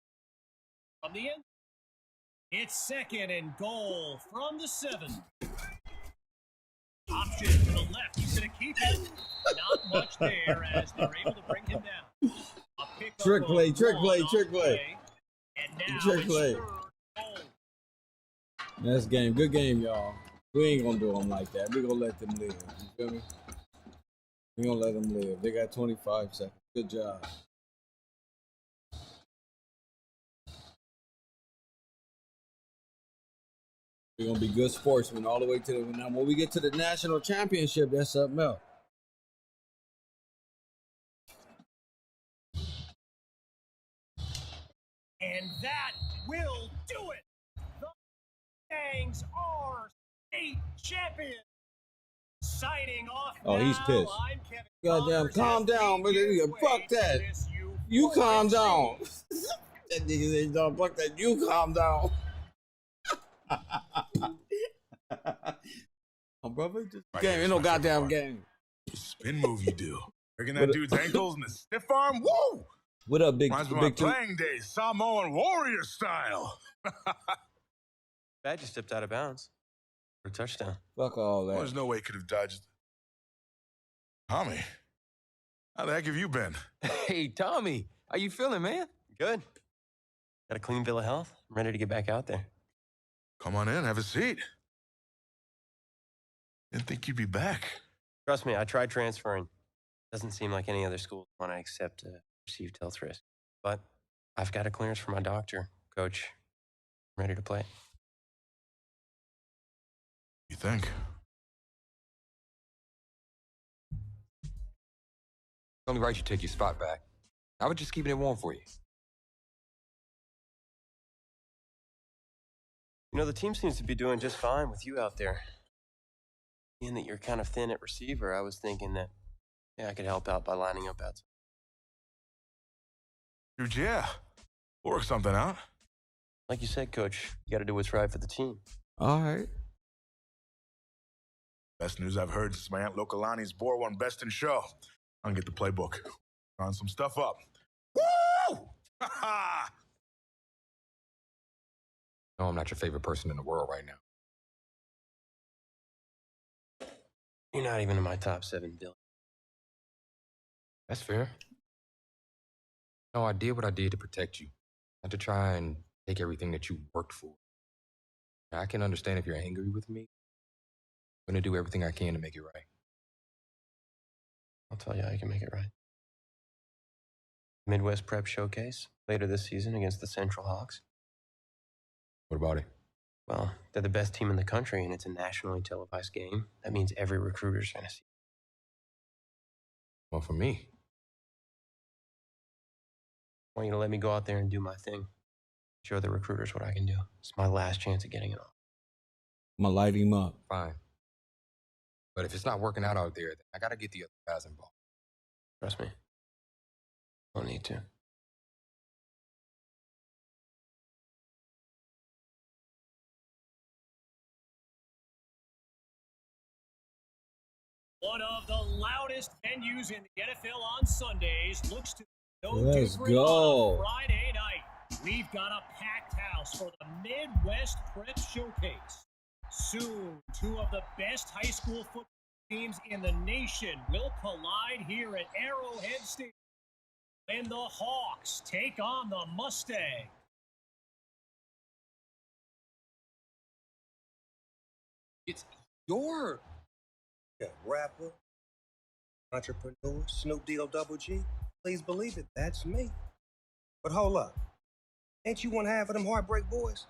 from the end. It's second and goal from the 7. Option to the left. He's going to keep it. Not much there as they're able to bring him down. Trick play. And now trick play. That's game. Good game, y'all. We ain't going to do them like that. We're going to let them live. You feel me? We're going to let them live. They got 25 seconds. Good job. We're going to be good sportsmen all the way to the... Now, when we get to the national championship, that's something else. And that will do it. The Mustangs are state champions. Signing off. Oh, he's pissed. Goddamn, calm down, but fuck that. You calm down. That nigga said, "Don't fuck that. You calm down." Oh, brother, just game. Ain't no goddamn game. Spin move you do. Breaking that dude's ankles and the stiff arm. Woo! What up, big? Reminds me of my playing days, Samoan warrior style. Bad just stepped out of bounds for a touchdown. Fuck all that. Well, there's no way he could have dodged. Tommy, how the heck have you been? Hey, Tommy, how you feeling, man? Good. Got a clean bill of health. I'm ready to get back out there. Come on in, have a seat. Didn't think you'd be back. Trust me, I tried transferring. Doesn't seem like any other school want to accept a perceived health risk. But I've got a clearance from my doctor, Coach. I'm ready to play. You think? It's only right you take your spot back. I was just keeping it warm for you. You know, the team seems to be doing just fine with you out there. Being that you're kind of thin at receiver, I was thinking that, I could help out by lining up outside. Dude, yeah. We'll work something out. Like you said, Coach, you got to do what's right for the team. All right. Best news I've heard since my Aunt Lokalani's bore won Best in Show. I'll get the playbook. Round some stuff up. Woo! Ha-ha! No, I'm not your favorite person in the world right now. You're not even in my top 7 billion. That's fair. No, I did what I did to protect you, not to try and take everything that you worked for. I can understand if you're angry with me. I'm going to do everything I can to make it right. I'll tell you how you can make it right. Midwest Prep Showcase later this season against the Central Hawks. What about it? Well, they're the best team in the country, and it's a nationally televised game. That means every recruiter's going to see. Well, for me. I want you to let me go out there and do my thing. Show the recruiters what I can do. It's my last chance at getting it off. I'm gonna light him up. Fine. But if it's not working out there, then I got to get the other guys involved. Trust me. I don't need to. One of the loudest venues in the NFL on Sundays looks to be no Let's different go. on Friday night. We've got a packed house for the Midwest Prep Showcase. Soon, two of the best high school football teams in the nation will collide here at Arrowhead Stadium. And the Hawks take on the Mustangs. It's your... Yeah, rapper, entrepreneur, Snoop D-O-double-G. Please believe it, that's me. But hold up. Ain't you one half of them Heartbreak Boys?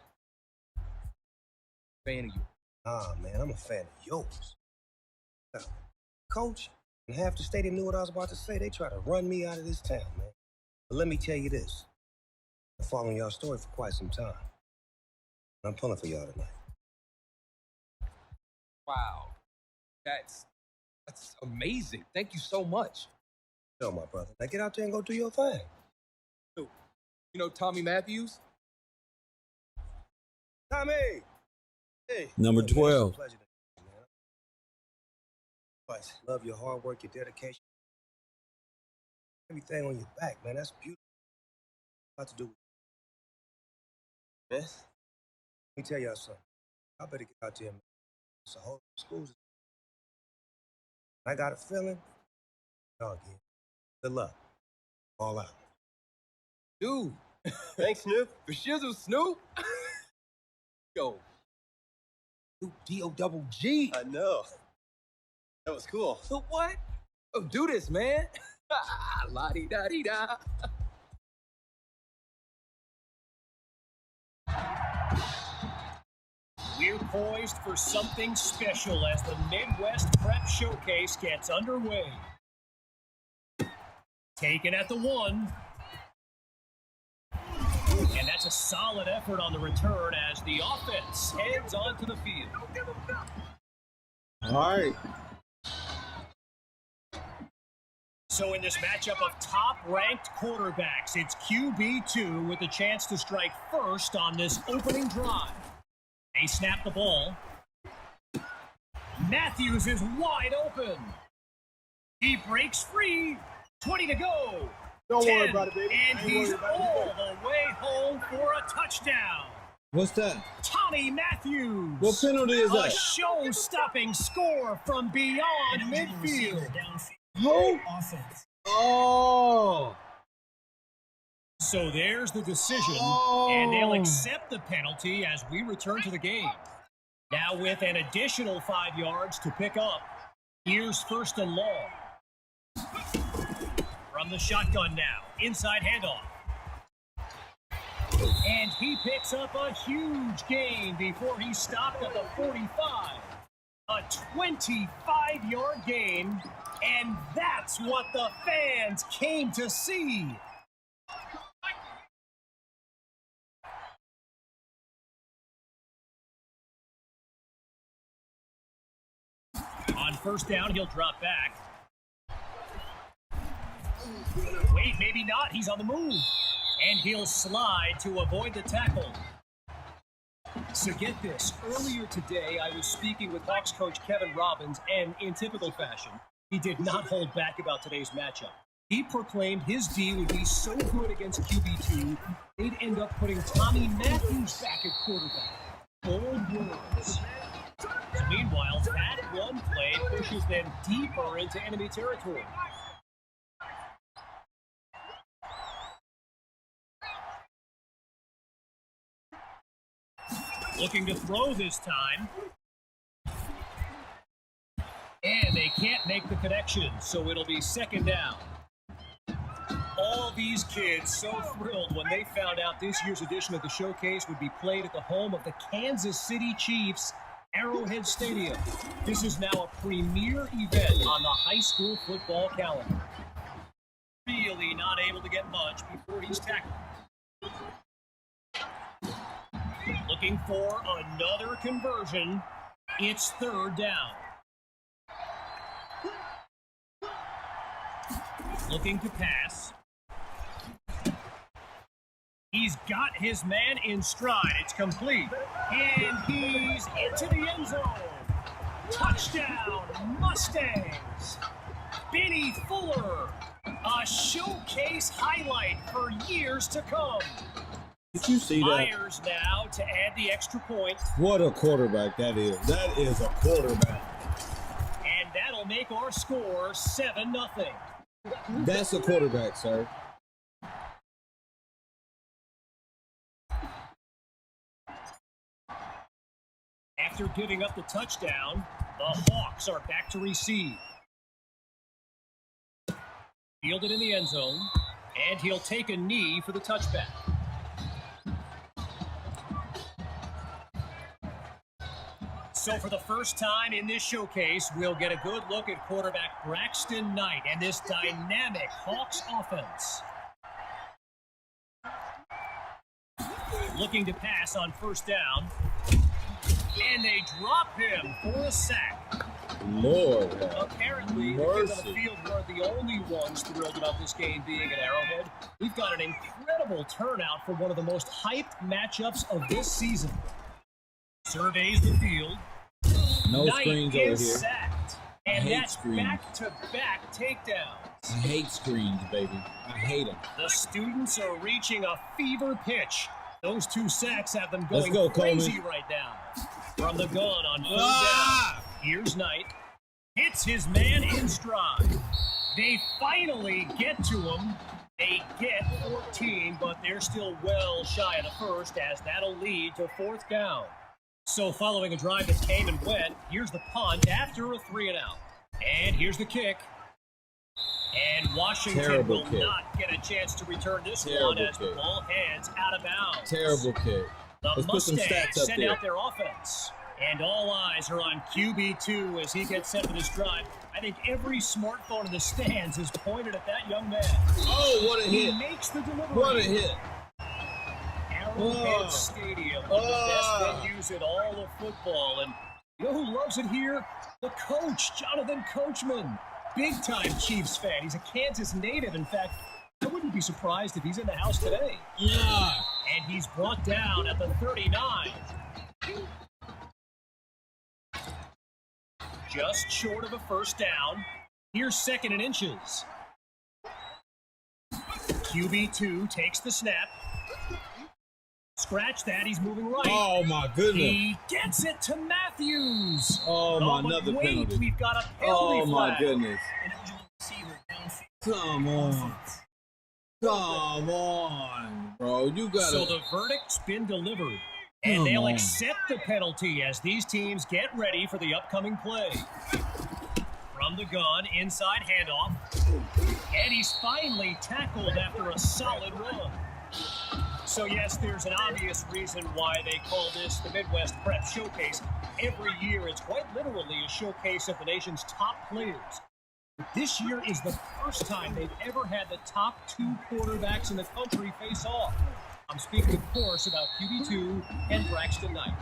Fan of you. Nah, man, I'm a fan of yours. Now, Coach and half the stadium knew what I was about to say. They tried to run me out of this town, man. But let me tell you this. I've been following y'all's story for quite some time. I'm pulling for y'all tonight. Wow. That's amazing. Thank you so much. Yo, my brother. Now get out there and go do your thing. You know Tommy Matthews? Tommy! Hey. Number 12. Pleasure to meet you, man. But love your hard work, your dedication. Everything on your back, man. That's beautiful. What to do with it. Man, let me tell y'all something. I better get out there, man. It's a whole school. I got a feeling. Y'all get. Good luck. All out. Dude. Thanks, Snoop. For shizzle, Snoop. Yo. Snoop D-O-double-G. I know. That was cool. So what? Oh, do this, man. La-di-da-di-da. We're poised for something special as the Midwest Prep Showcase gets underway. Taken at the 1. And that's a solid effort on the return as the offense heads onto the field. All right. So in this matchup of top-ranked quarterbacks, it's QB2 with a chance to strike first on this opening drive. They snap the ball. Matthews is wide open. He breaks free. 20 to go. Don't 10, worry about it, baby. And he's all the way home for a touchdown. What's that? Tommy Matthews. What penalty is A that? show-stopping score from beyond midfield. Who? Oh. So there's the decision, and they'll accept the penalty as we return to the game. Now with an additional 5 yards to pick up, here's first and long. From the shotgun now, inside handoff. And he picks up a huge gain before he's stopped at the 45. A 25-yard gain, and that's what the fans came to see. On first down, he'll drop back. Wait, maybe not. He's on the move. And he'll slide to avoid the tackle. So get this. Earlier today, I was speaking with Hawks coach Kevin Robbins, and in typical fashion, he did not hold back about today's matchup. He proclaimed his D would be so good against QB2, they'd end up putting Tommy Matthews back at quarterback. Bold words. So meanwhile, that one play pushes them deeper into enemy territory. Looking to throw this time. And they can't make the connection, so it'll be second down. All these kids so thrilled when they found out this year's edition of the showcase would be played at the home of the Kansas City Chiefs, Arrowhead Stadium. This is now a premier event on the high school football calendar. Really not able to get much before he's tackled. Looking for another conversion. It's third down. Looking to pass. He's got his man in stride. It's complete. And he's into the end zone. Touchdown, Mustangs. Benny Fuller. A showcase highlight for years to come. Did you see that? Myers now to add the extra point. What a quarterback that is. That is a quarterback. And that'll make our score 7-0. That's a quarterback, sir. After giving up the touchdown, the Hawks are back to receive. Fielded in the end zone, and he'll take a knee for the touchback. So for the first time in this showcase, we'll get a good look at quarterback Braxton Knight and this dynamic Hawks offense. Looking to pass on first down. And they drop him for a sack. Lord. Apparently, the kids on the field weren't the only ones thrilled about this game being at Arrowhead. We've got an incredible turnout for one of the most hyped matchups of this season. Surveys the field. No Knight screens over here. Sacked. And that's screens. back-to-back takedowns. I hate screens, baby. I hate them. The students are reaching a fever pitch. Those two sacks have them going crazy right now. From the gun on third down. Here's Knight. Hits his man in stride. They finally get to him. They get 14, but they're still well shy of the first, as that'll lead to fourth down. So following a drive that came and went, here's the punt after a 3-and-out. And here's the kick. And Washington will not get a chance to return this one as the ball heads out of bounds. Terrible kick. The Mustangs send out their offense. And all eyes are on QB2 as he gets set for this drive. I think every smartphone in the stands is pointed at that young man. Oh, what a hit. He makes the delivery. What a hit. Arrowhead Stadium, one of the best venues in all of football. And you know who loves it here? The coach, Jonathan Coachman. Big-time Chiefs fan. He's a Kansas native. In fact, I wouldn't be surprised if he's in the house today. Yeah. And he's brought down at the 39. Just short of a first down. Here's second and inches. QB2 takes the snap. Scratch that. He's moving right. Oh, my goodness. He gets it to Matthews. Oh, my, another penalty. We've got a penalty flag. My goodness. Come on. Come on, bro. You got So the verdict's been delivered. And they'll accept the penalty as these teams get ready for the upcoming play. From the gun, inside handoff. And he's finally tackled after a solid run. So yes, there's an obvious reason why they call this the Midwest Prep Showcase. Every year, it's quite literally a showcase of the nation's top players. But this year is the first time they've ever had the top two quarterbacks in the country face off. I'm speaking, of course, about QB2 and Braxton Knight.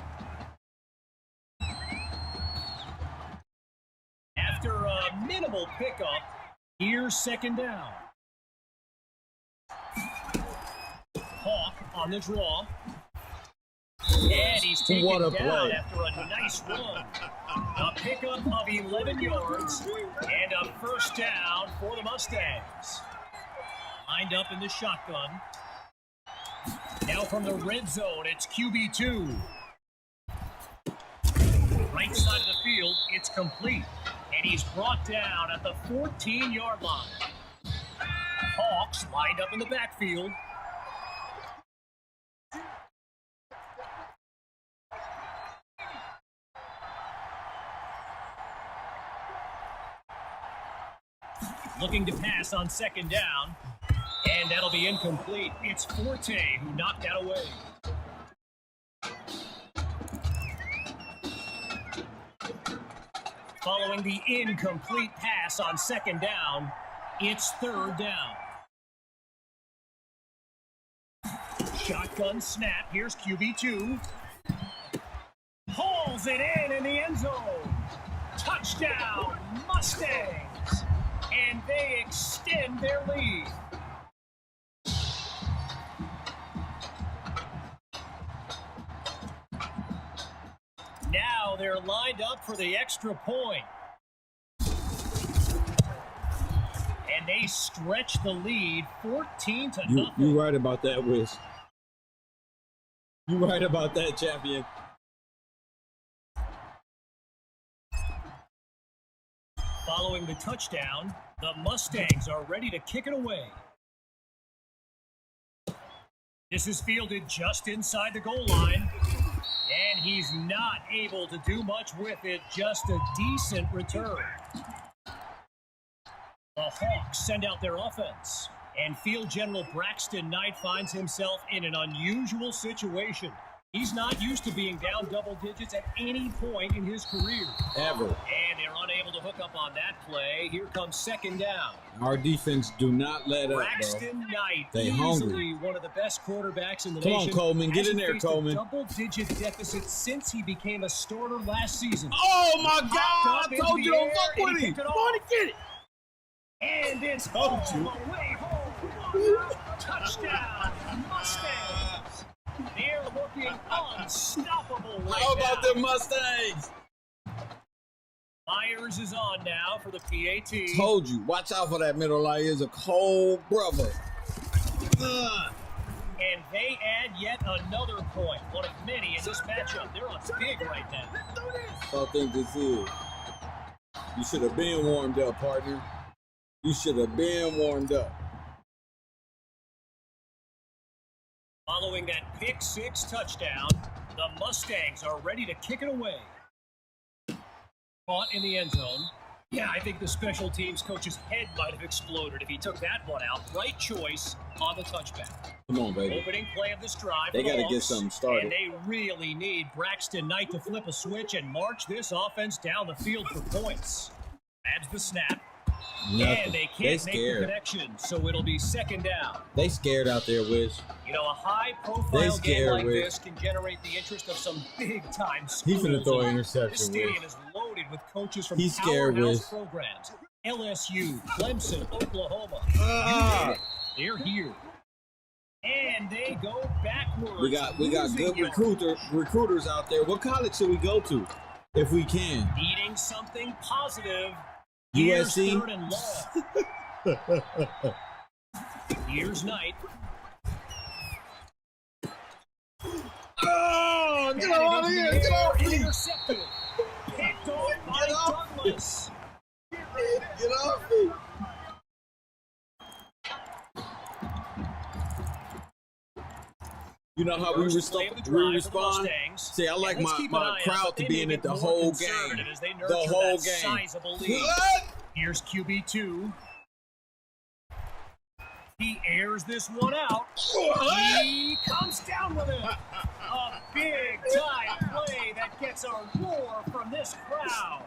After a minimal pickup, here's second down. Hawk on the draw. And he's taken down after a nice run. A pickup of 11 yards and a first down for the Mustangs. Lined up in the shotgun. Now from the red zone, it's QB2. Right side of the field, it's complete. And he's brought down at the 14-yard line. Hawks lined up in the backfield. Looking to pass on second down, and that'll be incomplete. It's Forte who knocked that away. Following the incomplete pass on second down, it's third down. Shotgun snap. Here's QB2. Hauls it in the end zone. Touchdown, Mustangs. And they extend their lead. Now they're lined up for the extra point. And they stretch the lead 14-0. You right about that, Wiz. You right about that, champion. Following the touchdown, the Mustangs are ready to kick it away. This is fielded just inside the goal line. And he's not able to do much with it, just a decent return. The Hawks send out their offense, and Field General Braxton Knight finds himself in an unusual situation. He's not used to being down double digits at any point in his career. Ever. And they're unable to hook up on that play. Here comes second down. Our defense do not let up, Braxton bro. Knight, They easily hungry. one of the best quarterbacks in the Come nation. on, Coleman. Get in Hasn't there, faced a Coleman. double-digit deficit since he became a starter last season. Oh, my Popped God. up I in told the you don't air, fuck and with he him. kicked it Come on off. and get it. And it's Told all you. the way home. Touchdown, Mustangs. They're looking unstoppable right How about now. them Mustangs? Myers is on now for the PAT. Told you. Watch out for that middle line. Is a cold brother. And they add yet another point. One of many in this matchup. They're on big right now. I think this is. You should have been warmed up, partner. You should have been warmed up. Following that pick six touchdown, the Mustangs are ready to kick it away. Caught in the end zone. Yeah, I think the special teams coach's head might have exploded if he took that one out. Right choice on the touchback. Come on, baby. Opening play of this drive. They got to get something started. And they really need Braxton Knight to flip a switch and march this offense down the field for points. Grabs the snap. Nothing. And they can't make the scared. connection, so it'll be second down. They scared out there, Wiz. You know, a They high-profile game scared, like Wiz. this can generate the interest of some big-time schools. He finna throw an This interception, stadium Wiz. is loaded with coaches from He's scared, powerhouse Wiz. programs. LSU, Clemson, Oklahoma. They're here. And they go backwards. We got losing good yards. recruiters out there. What college should we go to if we can? Needing something positive. USC? Here's third and long. Here's Knight. Oh, get And out it of is here! in the Get off air, me! intercepted. Picked off by Get off me. Douglas. Get off me! You know how we First play of the respond? drive We for the respond. Mustangs. See, I like Let's keep an eye my out, crowd but to they be may in it get the more whole conservative game. as they The nurture whole that game. sizable lead. What? Here's QB2. He airs this one out. He comes down with it. A big-time play that gets a roar from this crowd.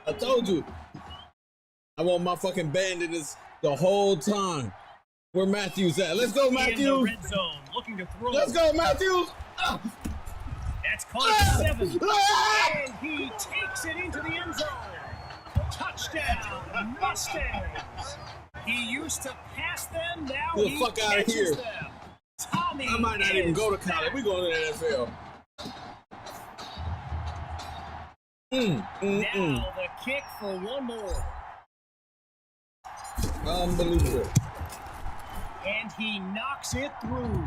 I told you. I want my fucking band in this the whole time. Where Matthews at? Let's go, In the Matthews. red zone, looking to throw. Let's go, Matthews. Ah. That's caught at 7. Ah. And he takes it into the end zone. Touchdown, Mustangs. He used to pass them, now Get the he fuck outta catches here. them. Tommy I might not even is go to college. We going to the NFL. Now the kick for one more. Unbelievable. And he knocks it through.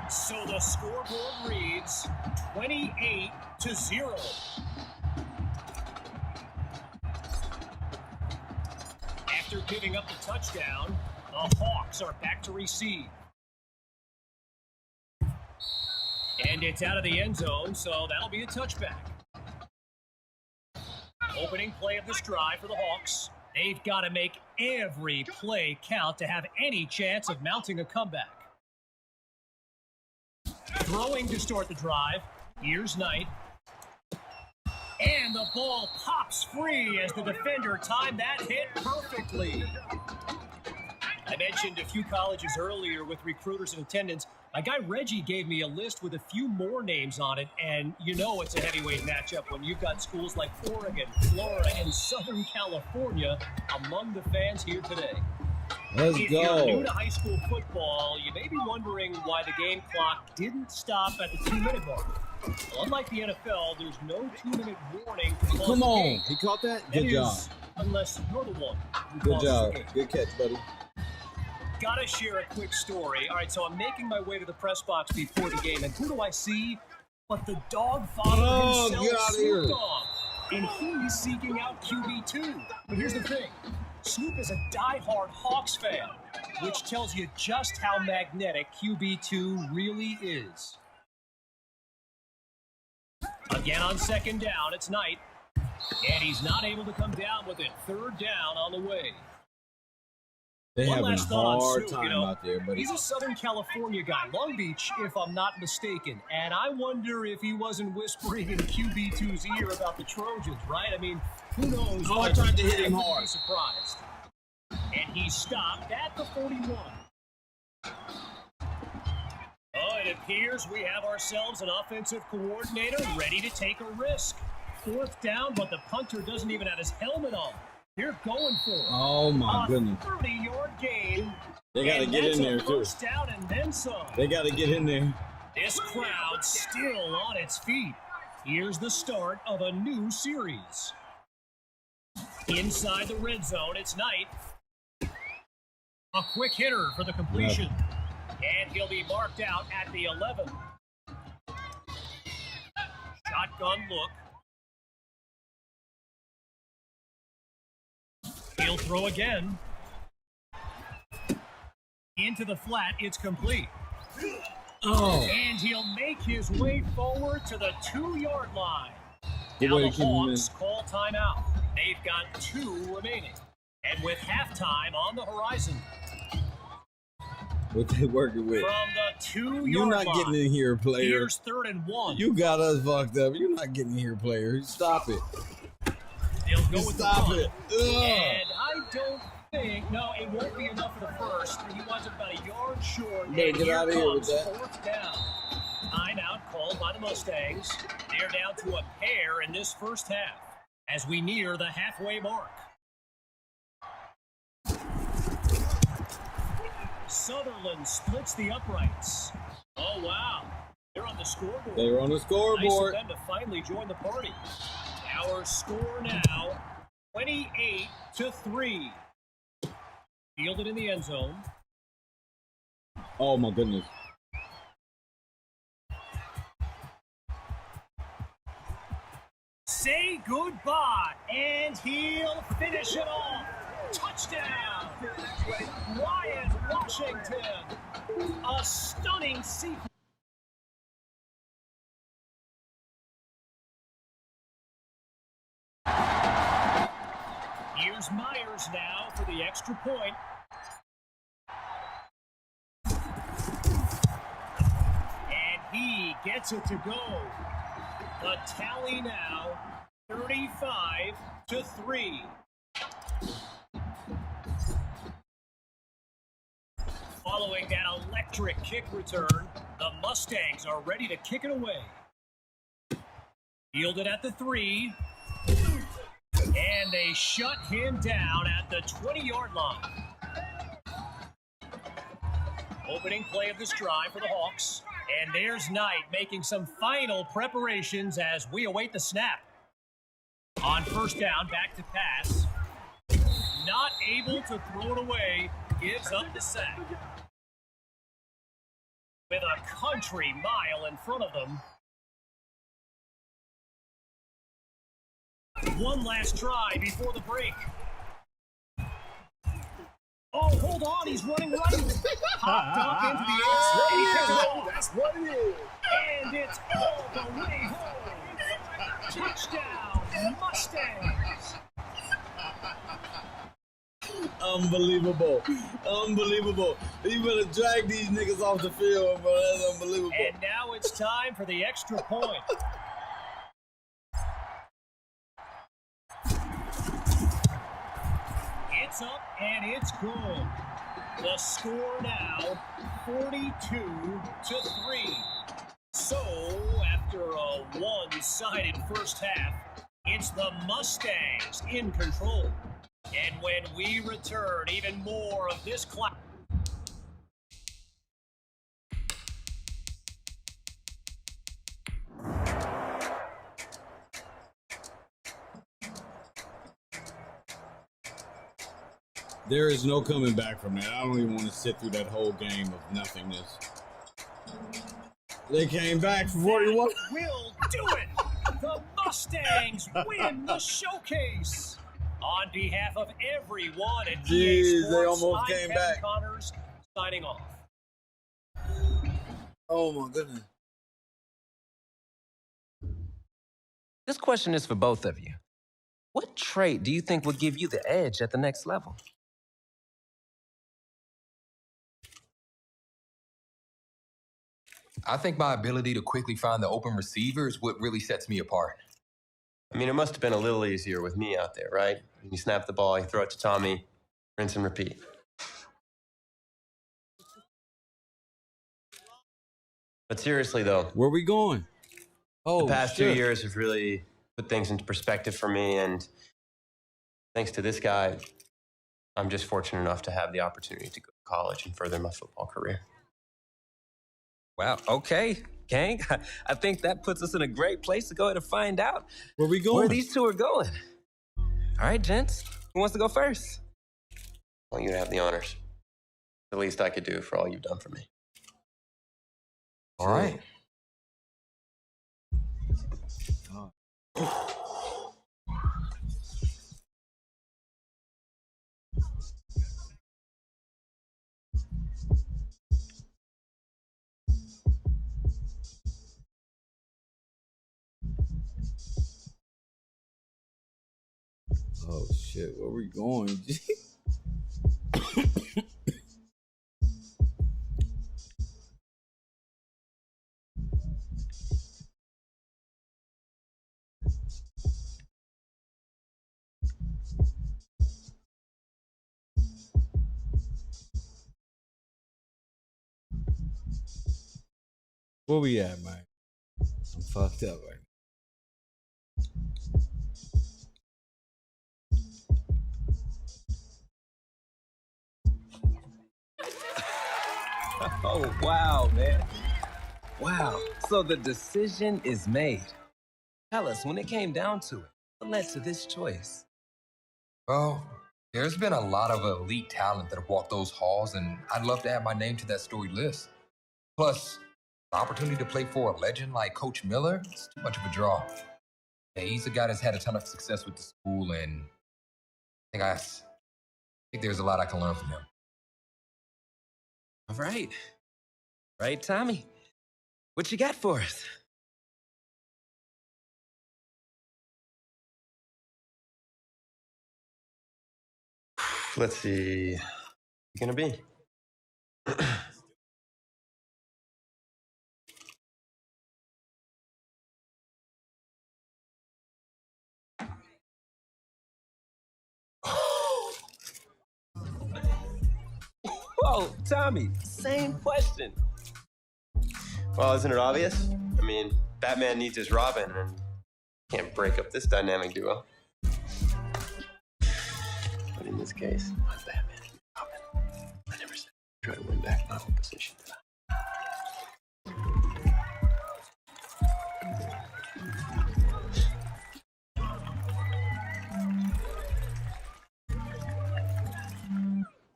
So the scoreboard reads 28-0. After giving up the touchdown, the Hawks are back to receive. And it's out of the end zone, so that'll be a touchback. Opening play of this drive for the Hawks. They've got to make every play count to have any chance of mounting a comeback. Throwing to start the drive. Here's Knight. And the ball pops free as the defender timed that hit perfectly. I mentioned a few colleges earlier with recruiters in attendance. My guy Reggie gave me a list with a few more names on it, and you know it's a heavyweight matchup when you've got schools like Oregon, Florida, and Southern California among the fans here today. Let's if go. You're new to high school football, you may be wondering why the game clock didn't stop at the 2-minute mark. Well, unlike the NFL, there's no 2-minute warning. Come on. He caught that? Good job. Unless you're the one who Good causes job. the game. Good catch, buddy. Gotta share a quick story. All right, so I'm making my way to the press box before the game, and who do I see? But the dog father himself, get out of here. Snoop Dogg. And he's seeking out QB2. But here's the thing. Snoop is a diehard Hawks fan, which tells you just how magnetic QB2 really is. Again on second down, it's Knight. And he's not able to come down with it. Third down on the way. They're One having a last thought on hard Snoop, time you know, out there, buddy. he's a Southern California guy, Long Beach, if I'm not mistaken. And I wonder if he wasn't whispering in QB2's ear about the Trojans, right? I mean, who knows? Oh, I tried to hit him I'd be hard. surprised. And he stopped at the 41. Oh, it appears we have ourselves an offensive coordinator ready to take a risk. Fourth down, but the punter doesn't even have his helmet on. They're going for it. Oh, my goodness. 30-yard gain. They got to get in there, too. First down and then some. They got to get in there. This crowd still on its feet. Here's the start of a new series. Inside the red zone, it's Knight. A quick hitter for the completion. And he'll be marked out at the 11. Shotgun look. He'll throw again. Into the flat, it's complete. Oh. And he'll make his way forward to the 2-yard line. Good Now way the to keep him in. Hawks call timeout. They've got 2 remaining. And with halftime on the horizon. What they working with? From the 2-yard line. You're not getting in here, player. Here's 3rd and 1. You got us fucked up. You're not getting in here, player. Stop it. They'll go with Stop the it. And I don't think, no, it won't be enough for the first. He was about a yard short. You better And get out of here with comes that. 4th down. Timeout called by the Mustangs. They're down to a pair in this first half as we near the halfway mark. Sutherland splits the uprights. Oh, wow. They're on the scoreboard. They were on the Nice scoreboard. of them to finally join the party. Our score now, 28-3. Fielded in the end zone. Oh, my goodness. Say goodbye, and he'll finish it off. Touchdown! Ryan Washington. A stunning sequence. Here's Myers now for the extra point. And he gets it to go. The tally now, 35-3. Following that electric kick return, the Mustangs are ready to kick it away. Fielded at the 3. And they shut him down at the 20-yard line. Opening play of this drive for the Hawks. And there's Knight making some final preparations as we await the snap. On first down, back to pass. Not able to throw it away. Gives up the sack. With a country mile in front of them. One last try before the break. Oh, hold on, he's running right. Popped up into the air. That's what it is. And it's all the way home. Touchdown, Mustangs. Unbelievable. Unbelievable. You better drag these niggas off the field, bro. That's unbelievable. And now it's time for the extra point. It's up and it's good. The score now 42-3. So, after a one-sided first half, it's the Mustangs in control. And when we return, even more of this class. There is no coming back from that. I don't even want to sit through that whole game of nothingness. They came back for 41. Will do it! The Mustangs win the showcase! On behalf of everyone at EA Sports, they almost I'm came Kevin back. Connors, signing off. Oh my goodness. This question is for both of you. What trait do you think will give you the edge at the next level? I think my ability to quickly find the open receiver is what really sets me apart. I mean, it must have been a little easier with me out there, right? You snap the ball, you throw it to Tommy, rinse and repeat. But seriously, though, Where we going? Oh, the past shit. 2 years have really put things into perspective for me, and thanks to this guy, I'm just fortunate enough to have the opportunity to go to college and further my football career. Wow, okay, gang. I think that puts us in a great place to go ahead and find out Where we going? where these two are going. All right, gents, who wants to go first? I want you to have the honors. The least I could do for all you've done for me. All right. Oh shit, where we going? Where we at, man? I'm fucked up right now. Oh, wow, man. Wow. So the decision is made. Tell us, when it came down to it, what led to this choice? Well, there's been a lot of elite talent that have walked those halls, and I'd love to add my name to that storied list. Plus, the opportunity to play for a legend like Coach Miller, it's too much of a draw. Yeah, he's a guy that's had a ton of success with the school, and I think there's a lot I can learn from him. All right. Right, Tommy. What you got for us? Let's see. Who's gonna be? Whoa, Tommy, same question. Well, isn't it obvious? I mean, Batman needs his Robin, and can't break up this dynamic duo. But in this case, I'm Batman and Robin. I never said I'd try to win back my own position, did I?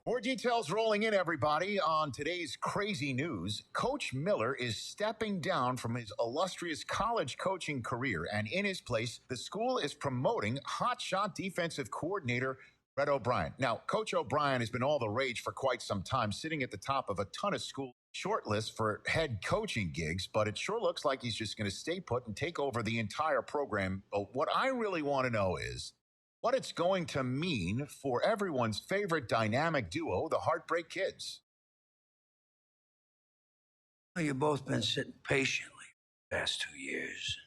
More details rolling in, everybody. On today's crazy news, Coach Miller is stepping down from his illustrious college coaching career, and in his place, the school is promoting hotshot defensive coordinator Brett O'Brien. Now, Coach O'Brien has been all the rage for quite some time, sitting at the top of a ton of school shortlist for head coaching gigs, but it sure looks like he's just going to stay put and take over the entire program. But what I really want to know is what it's going to mean for everyone's favorite dynamic duo, the Heartbreak Kids. Well, you've both been sitting patiently the past 2 years,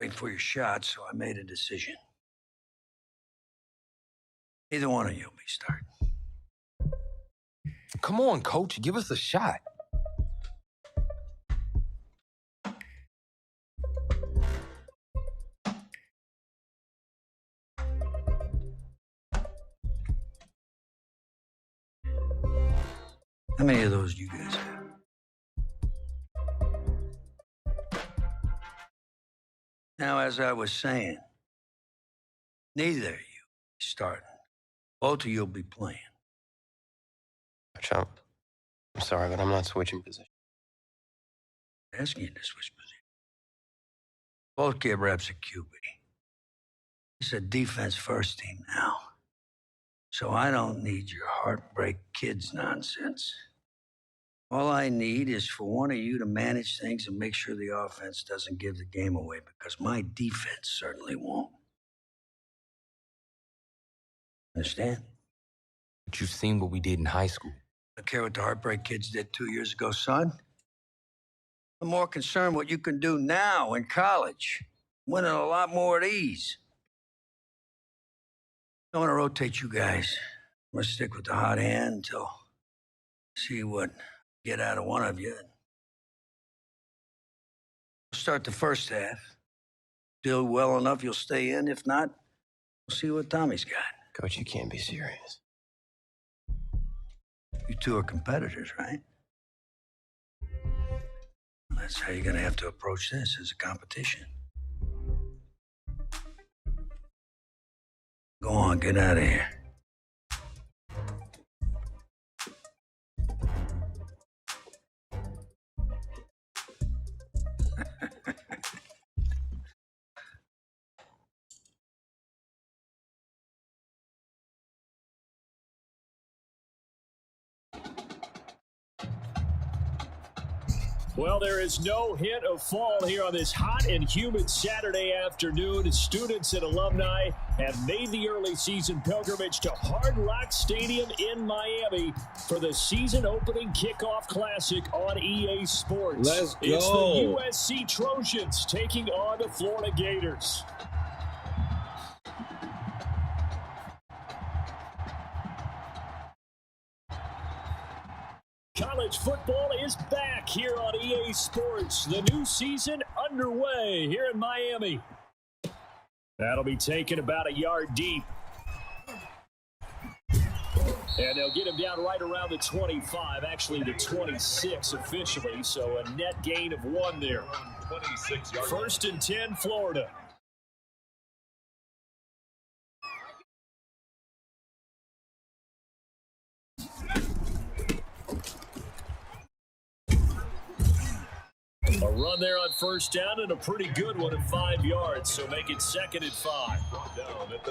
waiting for your shot, so I made a decision. Neither one of you will be starting. Come on, Coach. Give us a shot. How many of those do you guys have? Now, as I was saying, neither of you is starting. Both of you will be playing. Chump, I'm sorry, but I'm not switching position. I'm asking you to switch position. Both get reps at QB. It's a defense first team now. So I don't need your Heartbreak Kids nonsense. All I need is for one of you to manage things and make sure the offense doesn't give the game away, because my defense certainly won't. Understand? But you've seen what we did in high school. I don't care what the Heartbreak Kids did 2 years ago, son. I'm more concerned what you can do now in college, winning a lot more at ease. I want to rotate you guys. I'm going to stick with the hot hand until see what get out of one of you. We'll start the first half. Do well enough, you'll stay in. If not, we'll see what Tommy's got. Coach, you can't be serious. You two are competitors, right? That's how you're going to have to approach this, as a competition. Go on, get out of here. Well, there is no hint of fall here on this hot and humid Saturday afternoon. Students and alumni have made the early season pilgrimage to Hard Rock Stadium in Miami for the season opening kickoff classic on EA Sports. Let's go. It's the USC Trojans taking on the Florida Gators. College football is back here on EA Sports. The new season underway here in Miami. That'll be taken about a yard deep. And they'll get him down right around the 25, actually the 26 officially, so a net gain of 1 there. 1st and 10, Florida. A run there on 1st down, and a pretty good one at 5 yards, so make it 2nd and 5.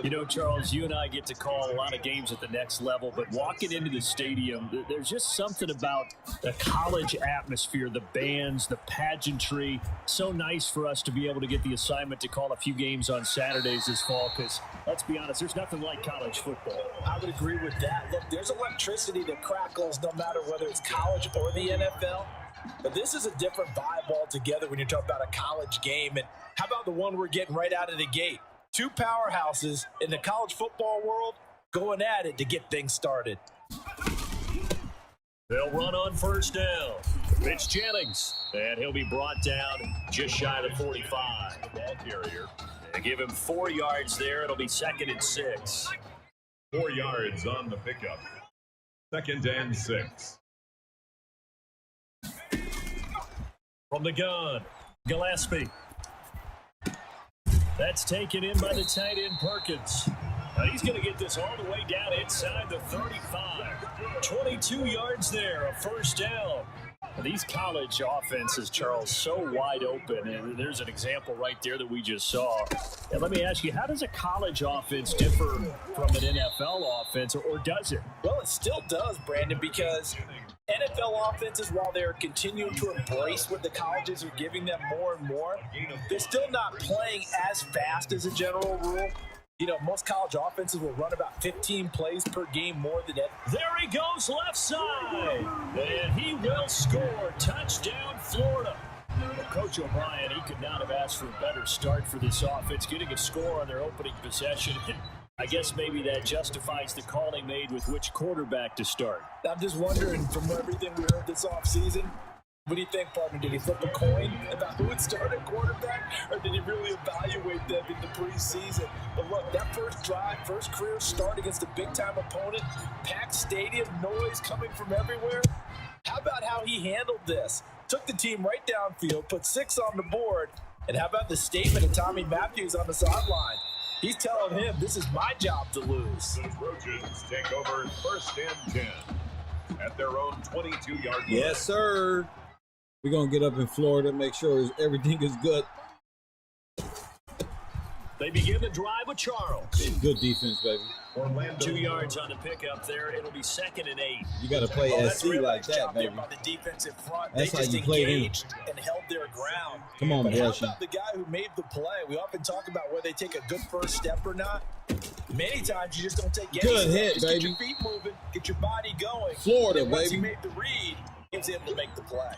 You know, Charles, you and I get to call a lot of games at the next level, but walking into the stadium, there's just something about the college atmosphere, the bands, the pageantry. So nice for us to be able to get the assignment to call a few games on Saturdays this fall, because let's be honest, there's nothing like college football. I would agree with that. Look, there's electricity that crackles no matter whether it's college or the NFL. But this is a different vibe altogether when you're talking about a college game. And how about the one we're getting right out of the gate? 2 powerhouses in the college football world going at it to get things started. They'll run on 1st down. It's Jennings, and he'll be brought down just shy of the 45. The ball carrier. They give him 4 yards there. It'll be 2nd and 6. 4 yards on the pickup. 2nd and 6. From the gun, Gillespie. That's taken in by the tight end, Perkins. Now he's going to get this all the way down inside the 35. 22 yards there, a 1st down. These college offenses, Charles, so wide open, and there's an example right there that we just saw. And let me ask you, how does a college offense differ from an NFL offense, or does it? Well, it still does, Brandon, because NFL offenses, while they're continuing to embrace what the colleges are giving them more and more, they're still not playing as fast as a general rule. You know, most college offenses will run about 15 plays per game more than that. There he goes left side, and he will score. Touchdown, Florida. Coach O'Brien, he could not have asked for a better start for this offense, getting a score on their opening possession. I guess maybe that justifies the call he made with which quarterback to start. I'm just wondering, from everything we heard this offseason, what do you think, partner? Did he flip a coin about who would start at quarterback, or did he really evaluate them in the preseason? But look, that first drive, first career start against a big-time opponent, packed stadium, noise coming from everywhere. How about how he handled this? Took the team right downfield, put 6 on the board, and how about the statement of Tommy Matthews on the sideline? He's telling him, this is my job to lose. The Trojans take over 1st and 10 at their own 22-yard line. Yes, sir. We're going to get up in Florida, make sure everything is good. They begin the drive with Charles. Good defense, baby. Orlando. 2 yards on the pickup there. It'll be 2nd and 8. You got to play SC like that, baby. By the defensive front. That's they how just you play him. engaged and held their ground. Come on, but how Blushing. about the guy who made the play? We often talk about whether they take a good first step or not. Many times you just don't take any Good step. hit, Just baby. Get your feet moving, get your body going. Florida, and once baby. he made the read, he was able to make the play.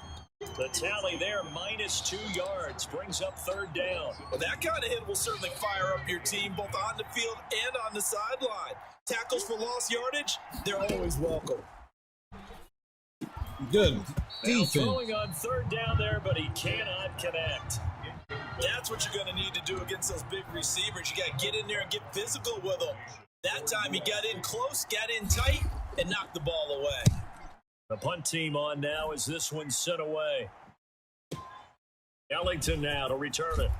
The tally there, minus 2 yards, brings up 3rd down. Well, that kind of hit will certainly fire up your team both on the field and on the sideline. Tackles for lost yardage, they're always welcome. Good Now defense. throwing on 3rd down there, but he cannot connect. That's what you're going to need to do against those big receivers. You got to get in there and get physical with them. That time he got in close, got in tight, and knocked the ball away. The punt team on now as this one's sent away. Ellington now to return it.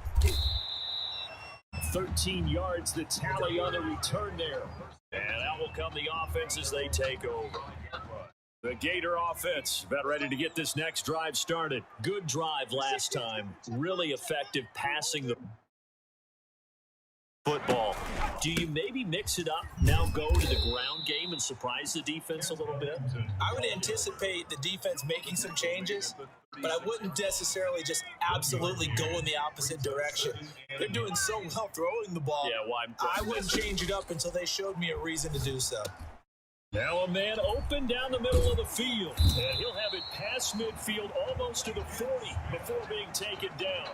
13 yards, the tally on the return there. And out will come the offense as they take over. The Gator offense about ready to get this next drive started. Good drive last time. Really effective passing the football. Do you maybe mix it up, now go to the ground game and surprise the defense a little bit? I would anticipate the defense making some changes, but I wouldn't necessarily just absolutely go in the opposite direction. They're doing so well throwing the ball. Yeah, well, I wouldn't change it up until they showed me a reason to do so. Now a man open down the middle of the field, and he'll have it past midfield almost to the 40 before being taken down.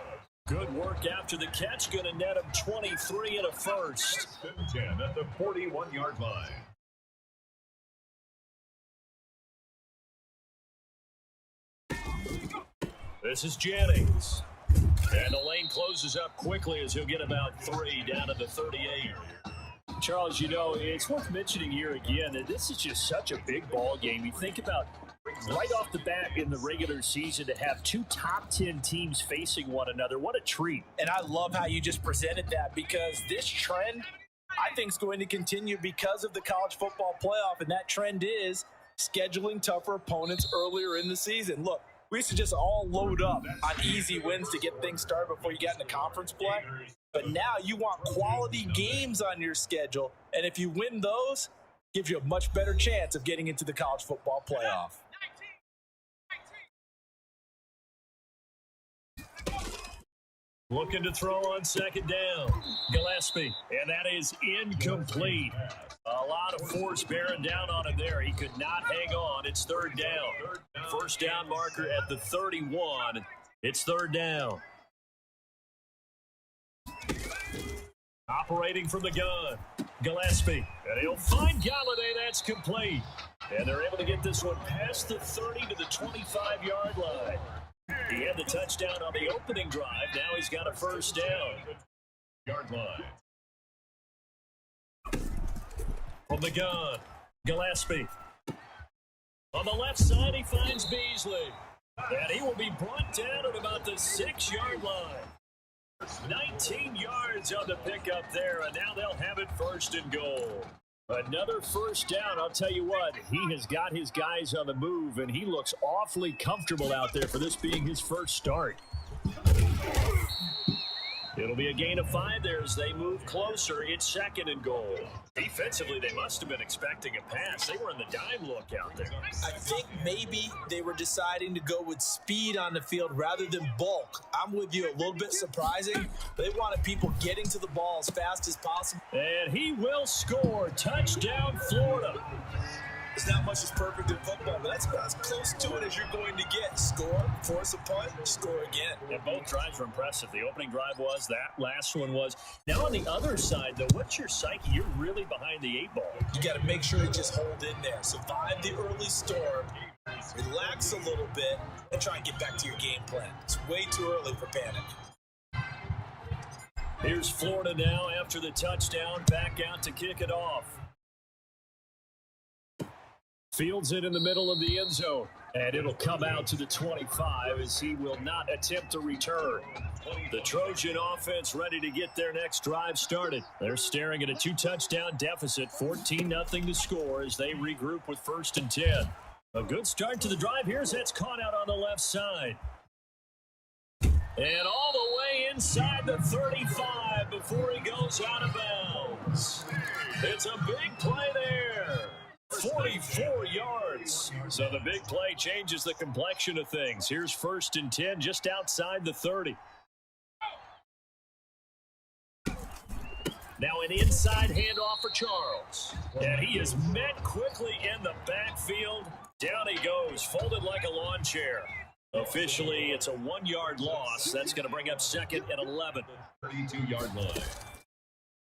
Good work after the catch, going to net him 23 and a first. 10 at the 41-yard line. This is Jennings. And the lane closes up quickly as he'll get about 3 down to the 38. Charles, you know, it's worth mentioning here again that this is just such a big ball game. You think about right off the bat in the regular season to have 2 top 10 teams facing one another. What a treat. And I love how you just presented that, because this trend, I think, is going to continue because of the college football playoff, and that trend is scheduling tougher opponents earlier in the season. Look, we used to just all load up on easy wins to get things started before you got into conference play. But now you want quality games on your schedule, and if you win those, gives you a much better chance of getting into the college football playoff. Looking to throw on 2nd down. Gillespie, and that is incomplete. A lot of force bearing down on him there. He could not hang on. It's 3rd down. First down marker at the 31. It's 3rd down. Operating from the gun, Gillespie, and he'll find Galladay. That's complete. And they're able to get this one past the 30 to the 25-yard line. He had the touchdown on the opening drive. Now he's got a first down. Yard line. From the gun, Gillespie. On the left side, he finds Beasley. And he will be brought down at about the 6-yard line. 19 yards on the pickup there, and now they'll have it 1st and goal. Another first down. I'll tell you what, he has got his guys on the move, and he looks awfully comfortable out there for this being his first start. It'll be a gain of 5 there as they move closer. It's 2nd and goal. Defensively, they must have been expecting a pass. They were in the dime look out there. I think maybe they were deciding to go with speed on the field rather than bulk. I'm with you, a little bit surprising. They wanted people getting to the ball as fast as possible. And he will score. Touchdown, Florida. It's not much as perfect in football, but that's about as close to it as you're going to get. Score, force a punt, score again. And both drives were impressive. The opening drive was, that last one was. Now on the other side, though, what's your psyche? You're really behind the 8 ball. You got to make sure to just hold in there. Survive the early storm, relax a little bit, and try and get back to your game plan. It's way too early for panic. Here's Florida now after the touchdown, back out to kick it off. Fields it in the middle of the end zone, and it'll come out to the 25 as he will not attempt to return. The Trojan offense ready to get their next drive started. They're staring at a 2-touchdown deficit, 14-0 to score as they regroup with 1st and 10. A good start to the drive. Here's that's caught out on the left side. And all the way inside the 35 before he goes out of bounds. It's a big play there. 44 yards. So the big play changes the complexion of things. Here's 1st and 10 just outside the 30. Now an inside handoff for Charles. And he is met quickly in the backfield. Down he goes, folded like a lawn chair. Officially, it's a 1-yard loss. That's going to bring up 2nd and 11. 32-yard line.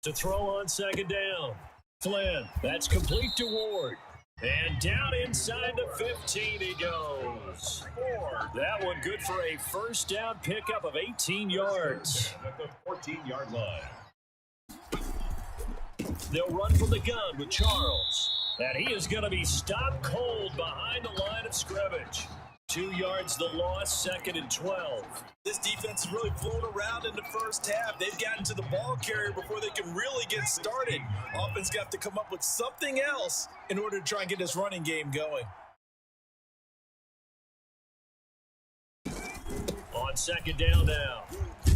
To throw on 2nd down. Flynn, that's complete to Ward. And down inside the 15 he goes. That one good for a 1st down pickup of 18 yards. At the 14-yard line. They'll run from the gun with Charles. And he is going to be stopped cold behind the line of scrimmage. 2 yards the loss, 2nd and 12. This defense is really flown around in the first half. They've gotten to the ball carrier before they can really get started. Offense got to come up with something else in order to try and get this running game going. On 2nd down now,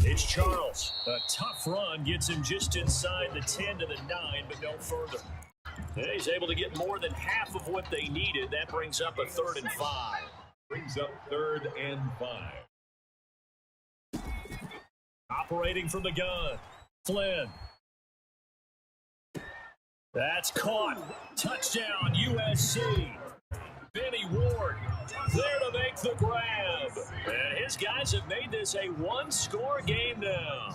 it's Charles. A tough run gets him just inside the 10 to the 9, but no further. And he's able to get more than half of what they needed. That brings up a 3rd and 5. Brings up 3rd and 5. Operating from the gun, Flynn. That's caught. Touchdown, USC. Benny Ward there to make the grab. And his guys have made this a 1-score game now.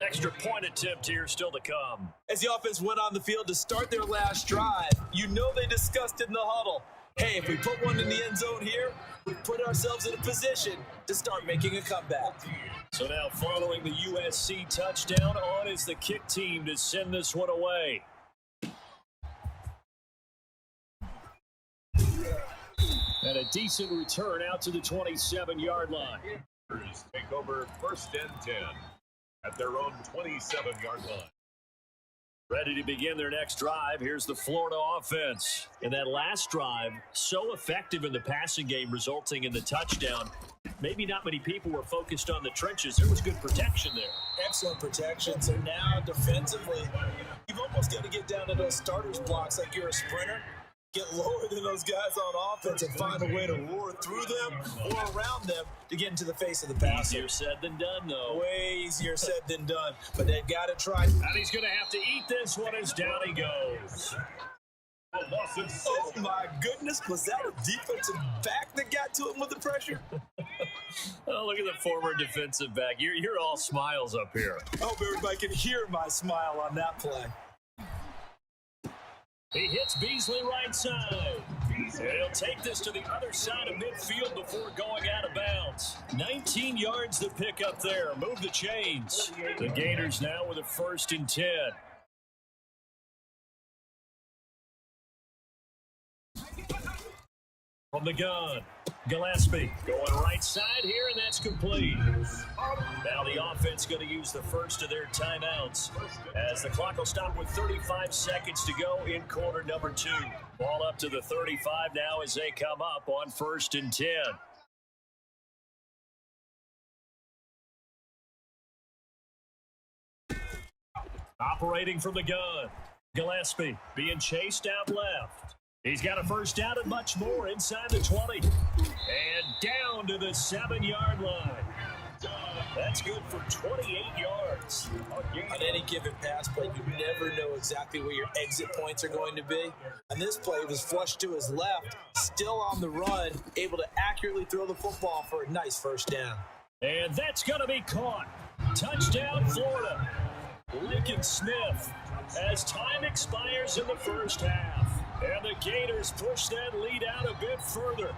Extra point attempt here still to come. As the offense went on the field to start their last drive, you know they discussed it in the huddle. Hey, if we put one in the end zone here, we put ourselves in a position to start making a comeback. So now following the USC touchdown, on is the kick team to send this one away. And a decent return out to the 27-yard line. Take over 1st and 10 at their own 27-yard line. Ready to begin their next drive. Here's the Florida offense. In that last drive, so effective in the passing game, resulting in the touchdown. Maybe not many people were focused on the trenches. There was good protection there. Excellent protection. So now defensively, you've almost got to get down to those starters blocks like you're a sprinter. Get lower than those guys on offense and find a way to roar through them or around them to get into the face of the passer. Easier said than done, though. Way easier said than done. But they've got to try. And he's going to have to eat this one as down he goes. Oh, my goodness. Was that a defensive back that got to him with the pressure? Oh, look at the former defensive back. You're all smiles up here. I hope everybody can hear my smile on that play. He hits Beasley right side. And he'll take this to the other side of midfield before going out of bounds. 19 yards to pick up there. Move the chains. The Gators now with a 1st and 10. From the gun, Gillespie going right side here, and that's complete. Now the offense going to use the first of their timeouts as the clock will stop with 35 seconds to go in quarter number 2. Ball up to the 35 now as they come up on 1st and 10. Operating from the gun, Gillespie being chased out left. He's got a first down and much more inside the 20. And down to the 7-yard line. That's good for 28 yards. On any given pass play, you never know exactly where your exit points are going to be. On this play, it was flushed to his left, still on the run, able to accurately throw the football for a nice first down. And that's going to be caught. Touchdown, Florida. Lincoln Smith, as time expires in the first half. And the Gators push that lead out a bit further.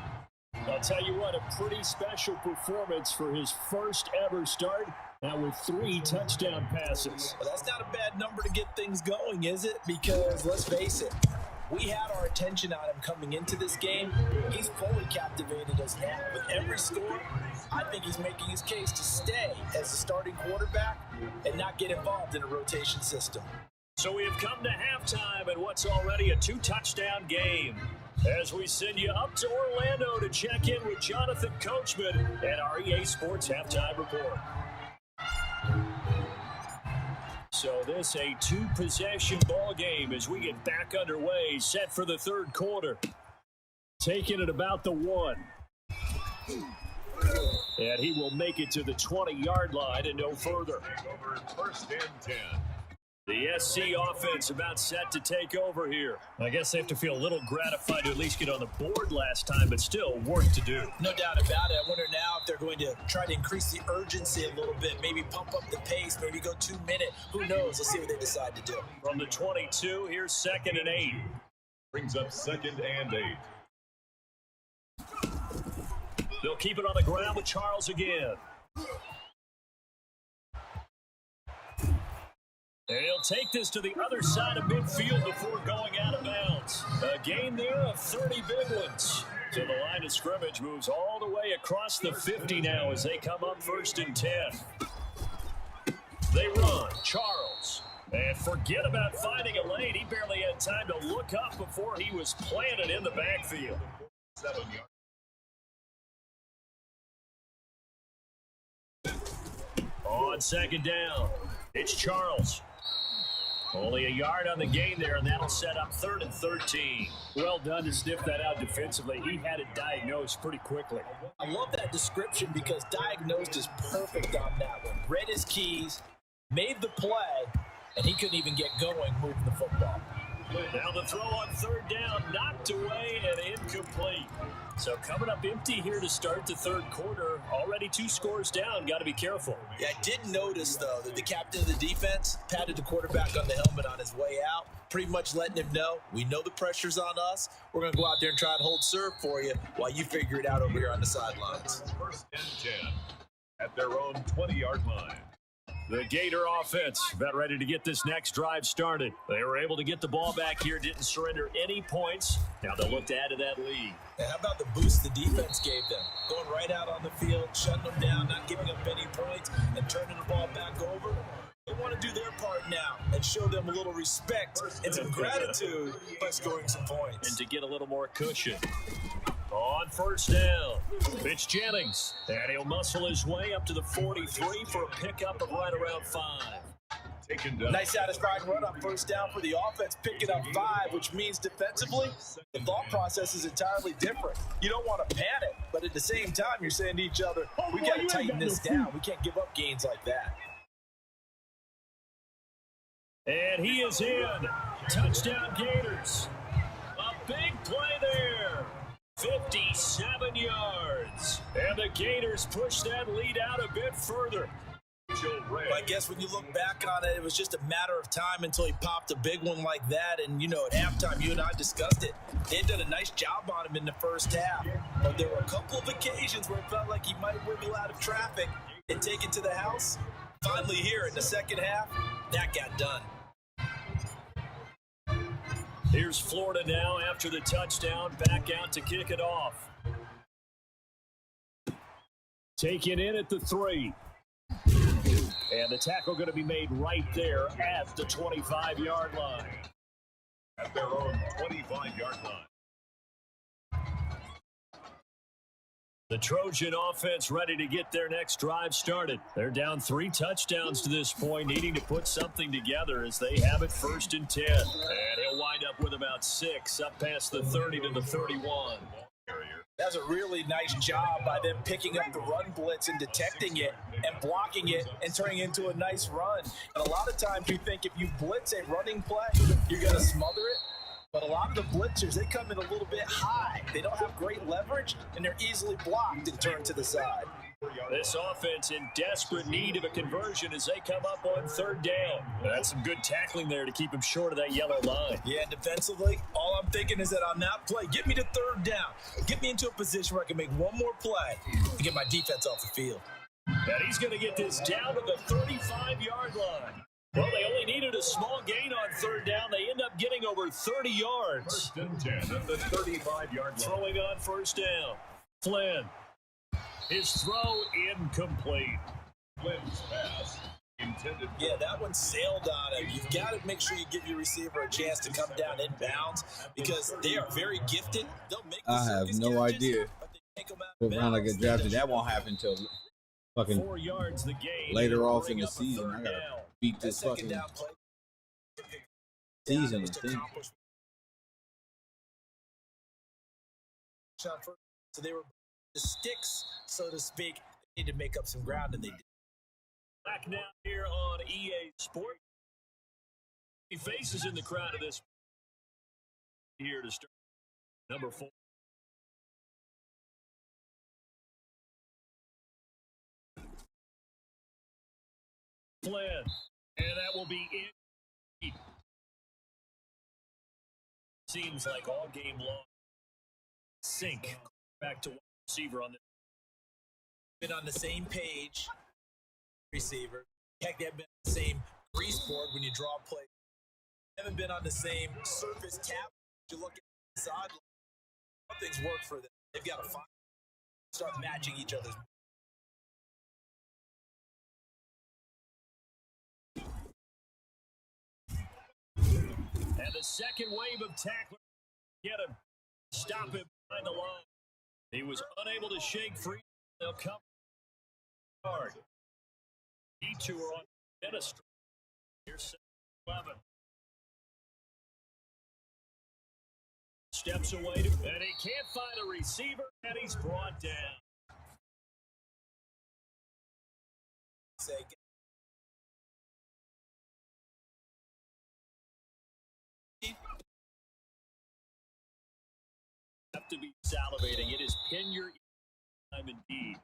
I'll tell you what, a pretty special performance for his first ever start, now with 3 touchdown passes. Well, that's not a bad number to get things going, is it? Because, let's face it, we had our attention on him coming into this game. He's fully captivated us now. With every score, I think he's making his case to stay as the starting quarterback and not get involved in a rotation system. So we have come to halftime in what's already a 2-touchdown game. As we send you up to Orlando to check in with Jonathan Coachman at our EA Sports Halftime Report. So this a 2-possession ball game as we get back underway, set for the third quarter. Taking it about the 1. And he will make it to the 20-yard line and no further. First and 10. The SC offense about set to take over here. I guess they have to feel a little gratified to at least get on the board last time, but still work to do. No doubt about it. I wonder now if they're going to try to increase the urgency a little bit, maybe pump up the pace, maybe go 2-minute. Who knows? Let's see what they decide to do. From the 22, here's 2nd and 8. Brings up 2nd and 8. They'll keep it on the ground with Charles again. And he'll take this to the other side of midfield before going out of bounds. A gain there of 30 big ones. So the line of scrimmage moves all the way across the 50 now as they come up 1st and 10. They run. Charles. And forget about finding a lane. He barely had time to look up before he was planted in the backfield. 7 yards. On 2nd down, it's Charles. Only a yard on the gain there, and that'll set up 3rd and 13. Well done to sniff that out defensively. He had it diagnosed pretty quickly. I love that description because diagnosed is perfect on that one. Read his keys, made the play, and he couldn't even get going moving the football. Now the throw on 3rd down, knocked away and incomplete. So coming up empty here to start the 3rd quarter. Already 2 scores down. Got to be careful. Yeah, I did notice, though, that the captain of the defense patted the quarterback on the helmet on his way out, pretty much letting him know, we know the pressure's on us. We're going to go out there and try and hold serve for you while you figure it out over here on the sidelines. 1st and 10 at their own 20-yard line. The Gator offense about ready to get this next drive started. They were able to get the ball back here, didn't surrender any points. Now they'll look to add to that lead. And how about the boost the defense gave them? Going right out on the field, shutting them down, not giving up any points, and turning the ball back over. They want to do their part now and show them a little respect and some gratitude by scoring some points. And to get a little more cushion. On 1st down, it's Jennings. And he'll muscle his way up to the 43 for a pickup of right around 5. Taken down. Nice satisfying run on 1st down for the offense, picking up 5, which means defensively, the thought process is entirely different. You don't want to panic, but at the same time, you're saying to each other, we got to tighten this down. We can't give up gains like that. And he is in. Touchdown Gators. A big play there. 57 yards. And the Gators push that lead out a bit further. I guess when you look back on it, it was just a matter of time until he popped a big one like that. And, you know, at halftime, you and I discussed it. They had done a nice job on him in the first half. But there were a couple of occasions where it felt like he might wiggle out of traffic and take it to the house. Finally here in the second half, that got done. Here's Florida now after the touchdown, back out to kick it off. Taken in at the 3. And the tackle going to be made right there at the 25-yard line. At their own 25-yard line. The Trojan offense ready to get their next drive started. They're down 3 touchdowns to this point, needing to put something together as they have it 1st and 10. And he'll wind up with about 6, up past the 30 to the 31. That's a really nice job by them picking up the run blitz and detecting it and blocking it and turning it into a nice run. And a lot of times you think if you blitz a running play, you're going to smother it. But a lot of the blitzers, they come in a little bit high. They don't have great leverage, and they're easily blocked and turned to the side. This offense in desperate need of a conversion as they come up on 3rd down. That's some good tackling there to keep him short of that yellow line. Yeah, defensively, all I'm thinking is that on that play, get me to 3rd down. Get me into a position where I can make one more play to get my defense off the field. And he's going to get this down to the 35-yard line. Well, they only needed a small gain on 3rd down. They end up getting over 30 yards. 1st and 10 at the 35-yard line. Throwing on 1st down. Flynn. His throw incomplete. Flynn's pass intended. Yeah, that one sailed on him. You've got to make sure you give your receiver a chance to come down inbounds because they are very gifted. They'll make the I have no catches, idea but they take them out what of round I bounds. get drafted. That won't happen until fucking 4 yards the gain. later off Bring in the up a season. 3rd I gotta down. beat this That fucking second down play season, I was to think. accomplish- So they were the sticks, so to speak. They need to make up some ground, and they did. Back now here on EA Sports. He faces in the crowd of this here to start. Number 4. Flynn. And that will be in. Seems like all game long. Sink. Back to wide receiver on this. Been on the same page, receiver. Heck, they've been on the same grease board when you draw a play. Haven't been on the same surface cap. You look at the sideline. Things work for them. They've got to start matching each other's. And the second wave of tacklers get him. Stop him behind the line. He was unable to shake free. They'll come hard. Detour on Ministry. Here's 11. Steps away to, and he can't find a receiver, and he's brought down. Have to be salivating. It is pin your time indeed.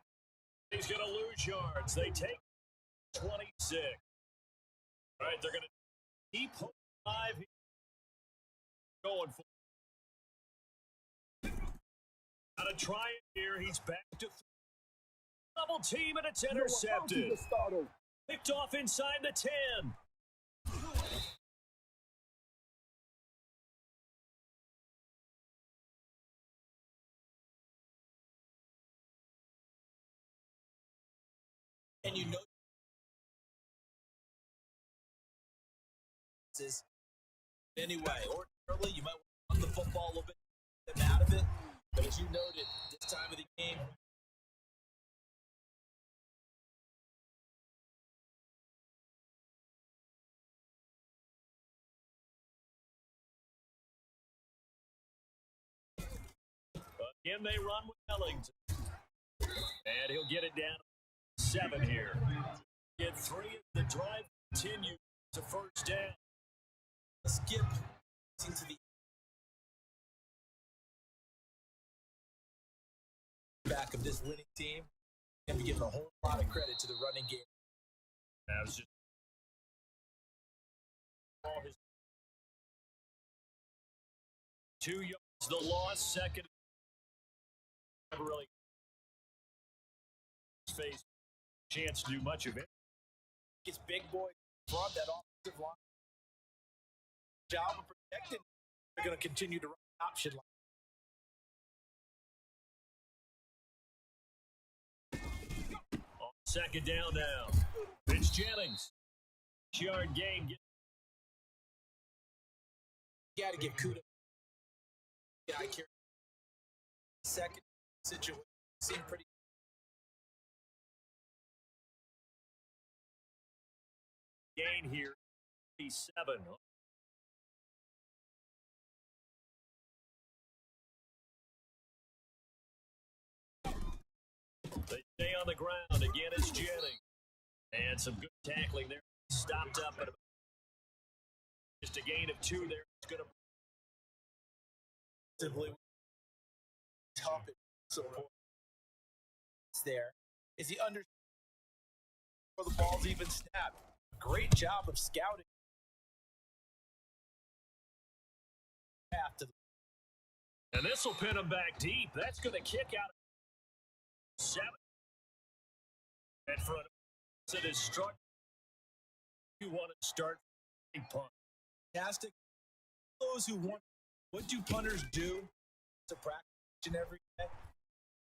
He's going to lose yards. They take 26. All right, they're going to keep hope alive. Going for got to try it here. He's back to double team, and it's intercepted. Picked off inside the 10. And you know, anyway, ordinarily, you might want the football a little bit, get them out of it. But as you noted, this time of the game, again, they run with Ellington. And he'll get it down to 7 here. Get 3. The drive continues to 1st down. skip into the back of this winning team and be giving a whole lot of credit to the running game. That was just 2 yards. The loss, second. Never really faced chance to do much of it. It's big boy front, that offensive line. Job of protecting. They're going to continue to run option line. On second down now. Vince Jennings. Yard gain. You got to give kudos. Guy carry second situation Seemed pretty. Gain here, 7. They stay on the ground. Again, it's Jennings. And some good tackling there. Stopped up at just a gain of 2 there. It's going to Simply tough support there. Is he under where the ball's even snapped? Great job of scouting. And this will pin him back deep. That's going to kick out 7. And for an it is struck. You want to start a punt. Fantastic. Those who want, what do punters do to practice every day?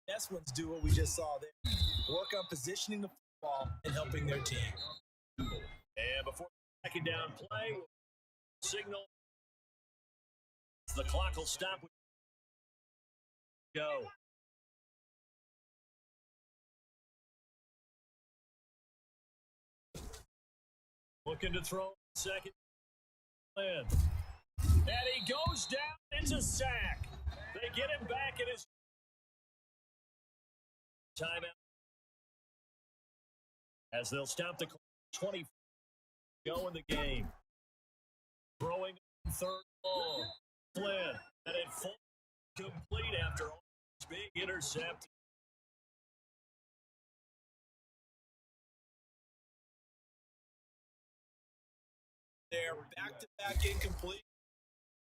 Best ones do what we just saw there. Work on positioning the football and helping their team. And before the second down play, signal. The clock will stop. Go. Looking to throw second. And he goes down. It's a sack. They get him back at his timeout. As they'll stop the 20 go in the game. Throwing third long. Flynn. And it full complete after all this big intercept. They're back-to-back incomplete.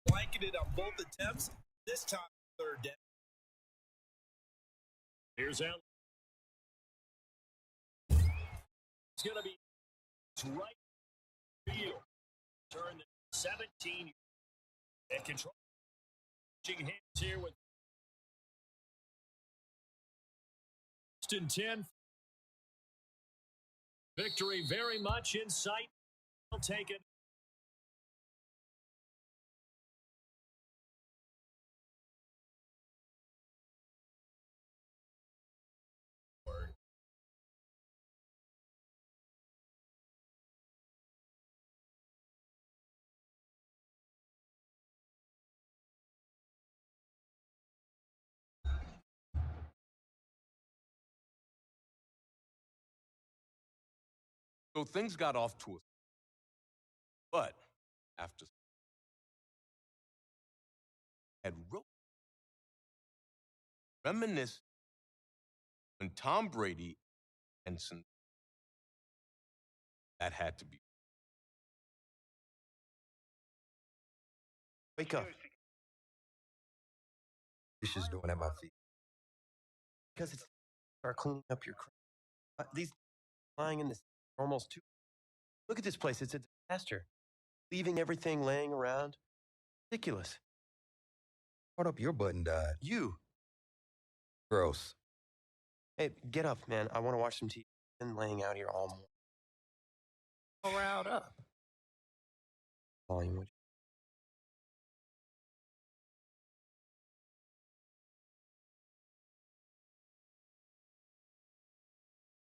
Blanketed on both attempts. This time, third down. Here's Allen. It's going to be right field. Turn 17 and control. Hands here with 10. Victory very much in sight. They'll take it. So things got off to a but after had reminisced when Tom Brady and that had to be. Wake up. Dishes doing at my feet. Because it's start cleaning up your crap. These lying in this almost too. Look at this place. It's a disaster. Leaving everything laying around. Ridiculous. Hold up, your button died. You. Gross. Hey, get up, man. I want to watch some TV. Been laying out here all morning. All riled up. Volume, would you?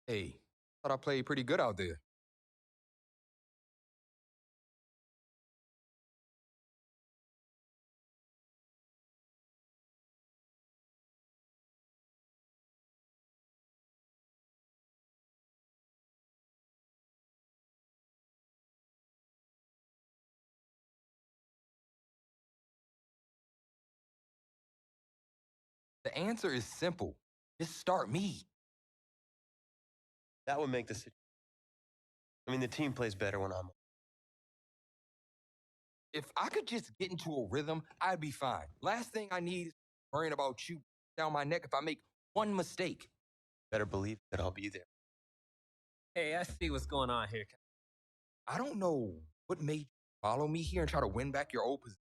Hey, thought I played pretty good out there. The answer is simple. Just start me. That would make the situation. I mean, the team plays better when I'm. If I could just get into a rhythm, I'd be fine. Last thing I need is worrying about you down my neck if I make one mistake. Better believe that I'll be there. Hey, I see what's going on here. I don't know what made you follow me here and try to win back your old position.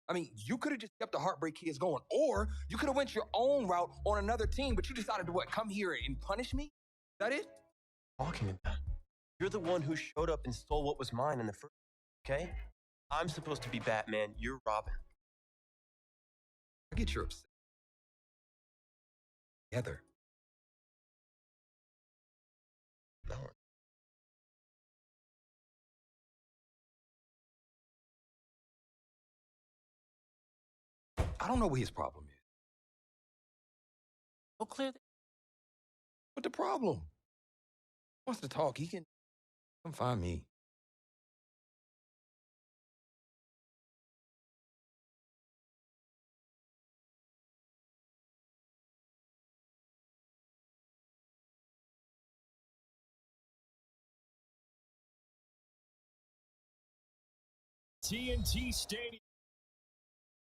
I mean, you could have just kept the Heartbreak Kids going, or you could have went your own route on another team, but you decided to what, come here and punish me? Is that it? Talking about. You're the one who showed up and stole what was mine in the first. Okay? I'm supposed to be Batman. You're Robin. I get you're upset. Together. I don't know what his problem is. Go clear. What the problem? Wants to talk, he can come find me. TNT Stadium.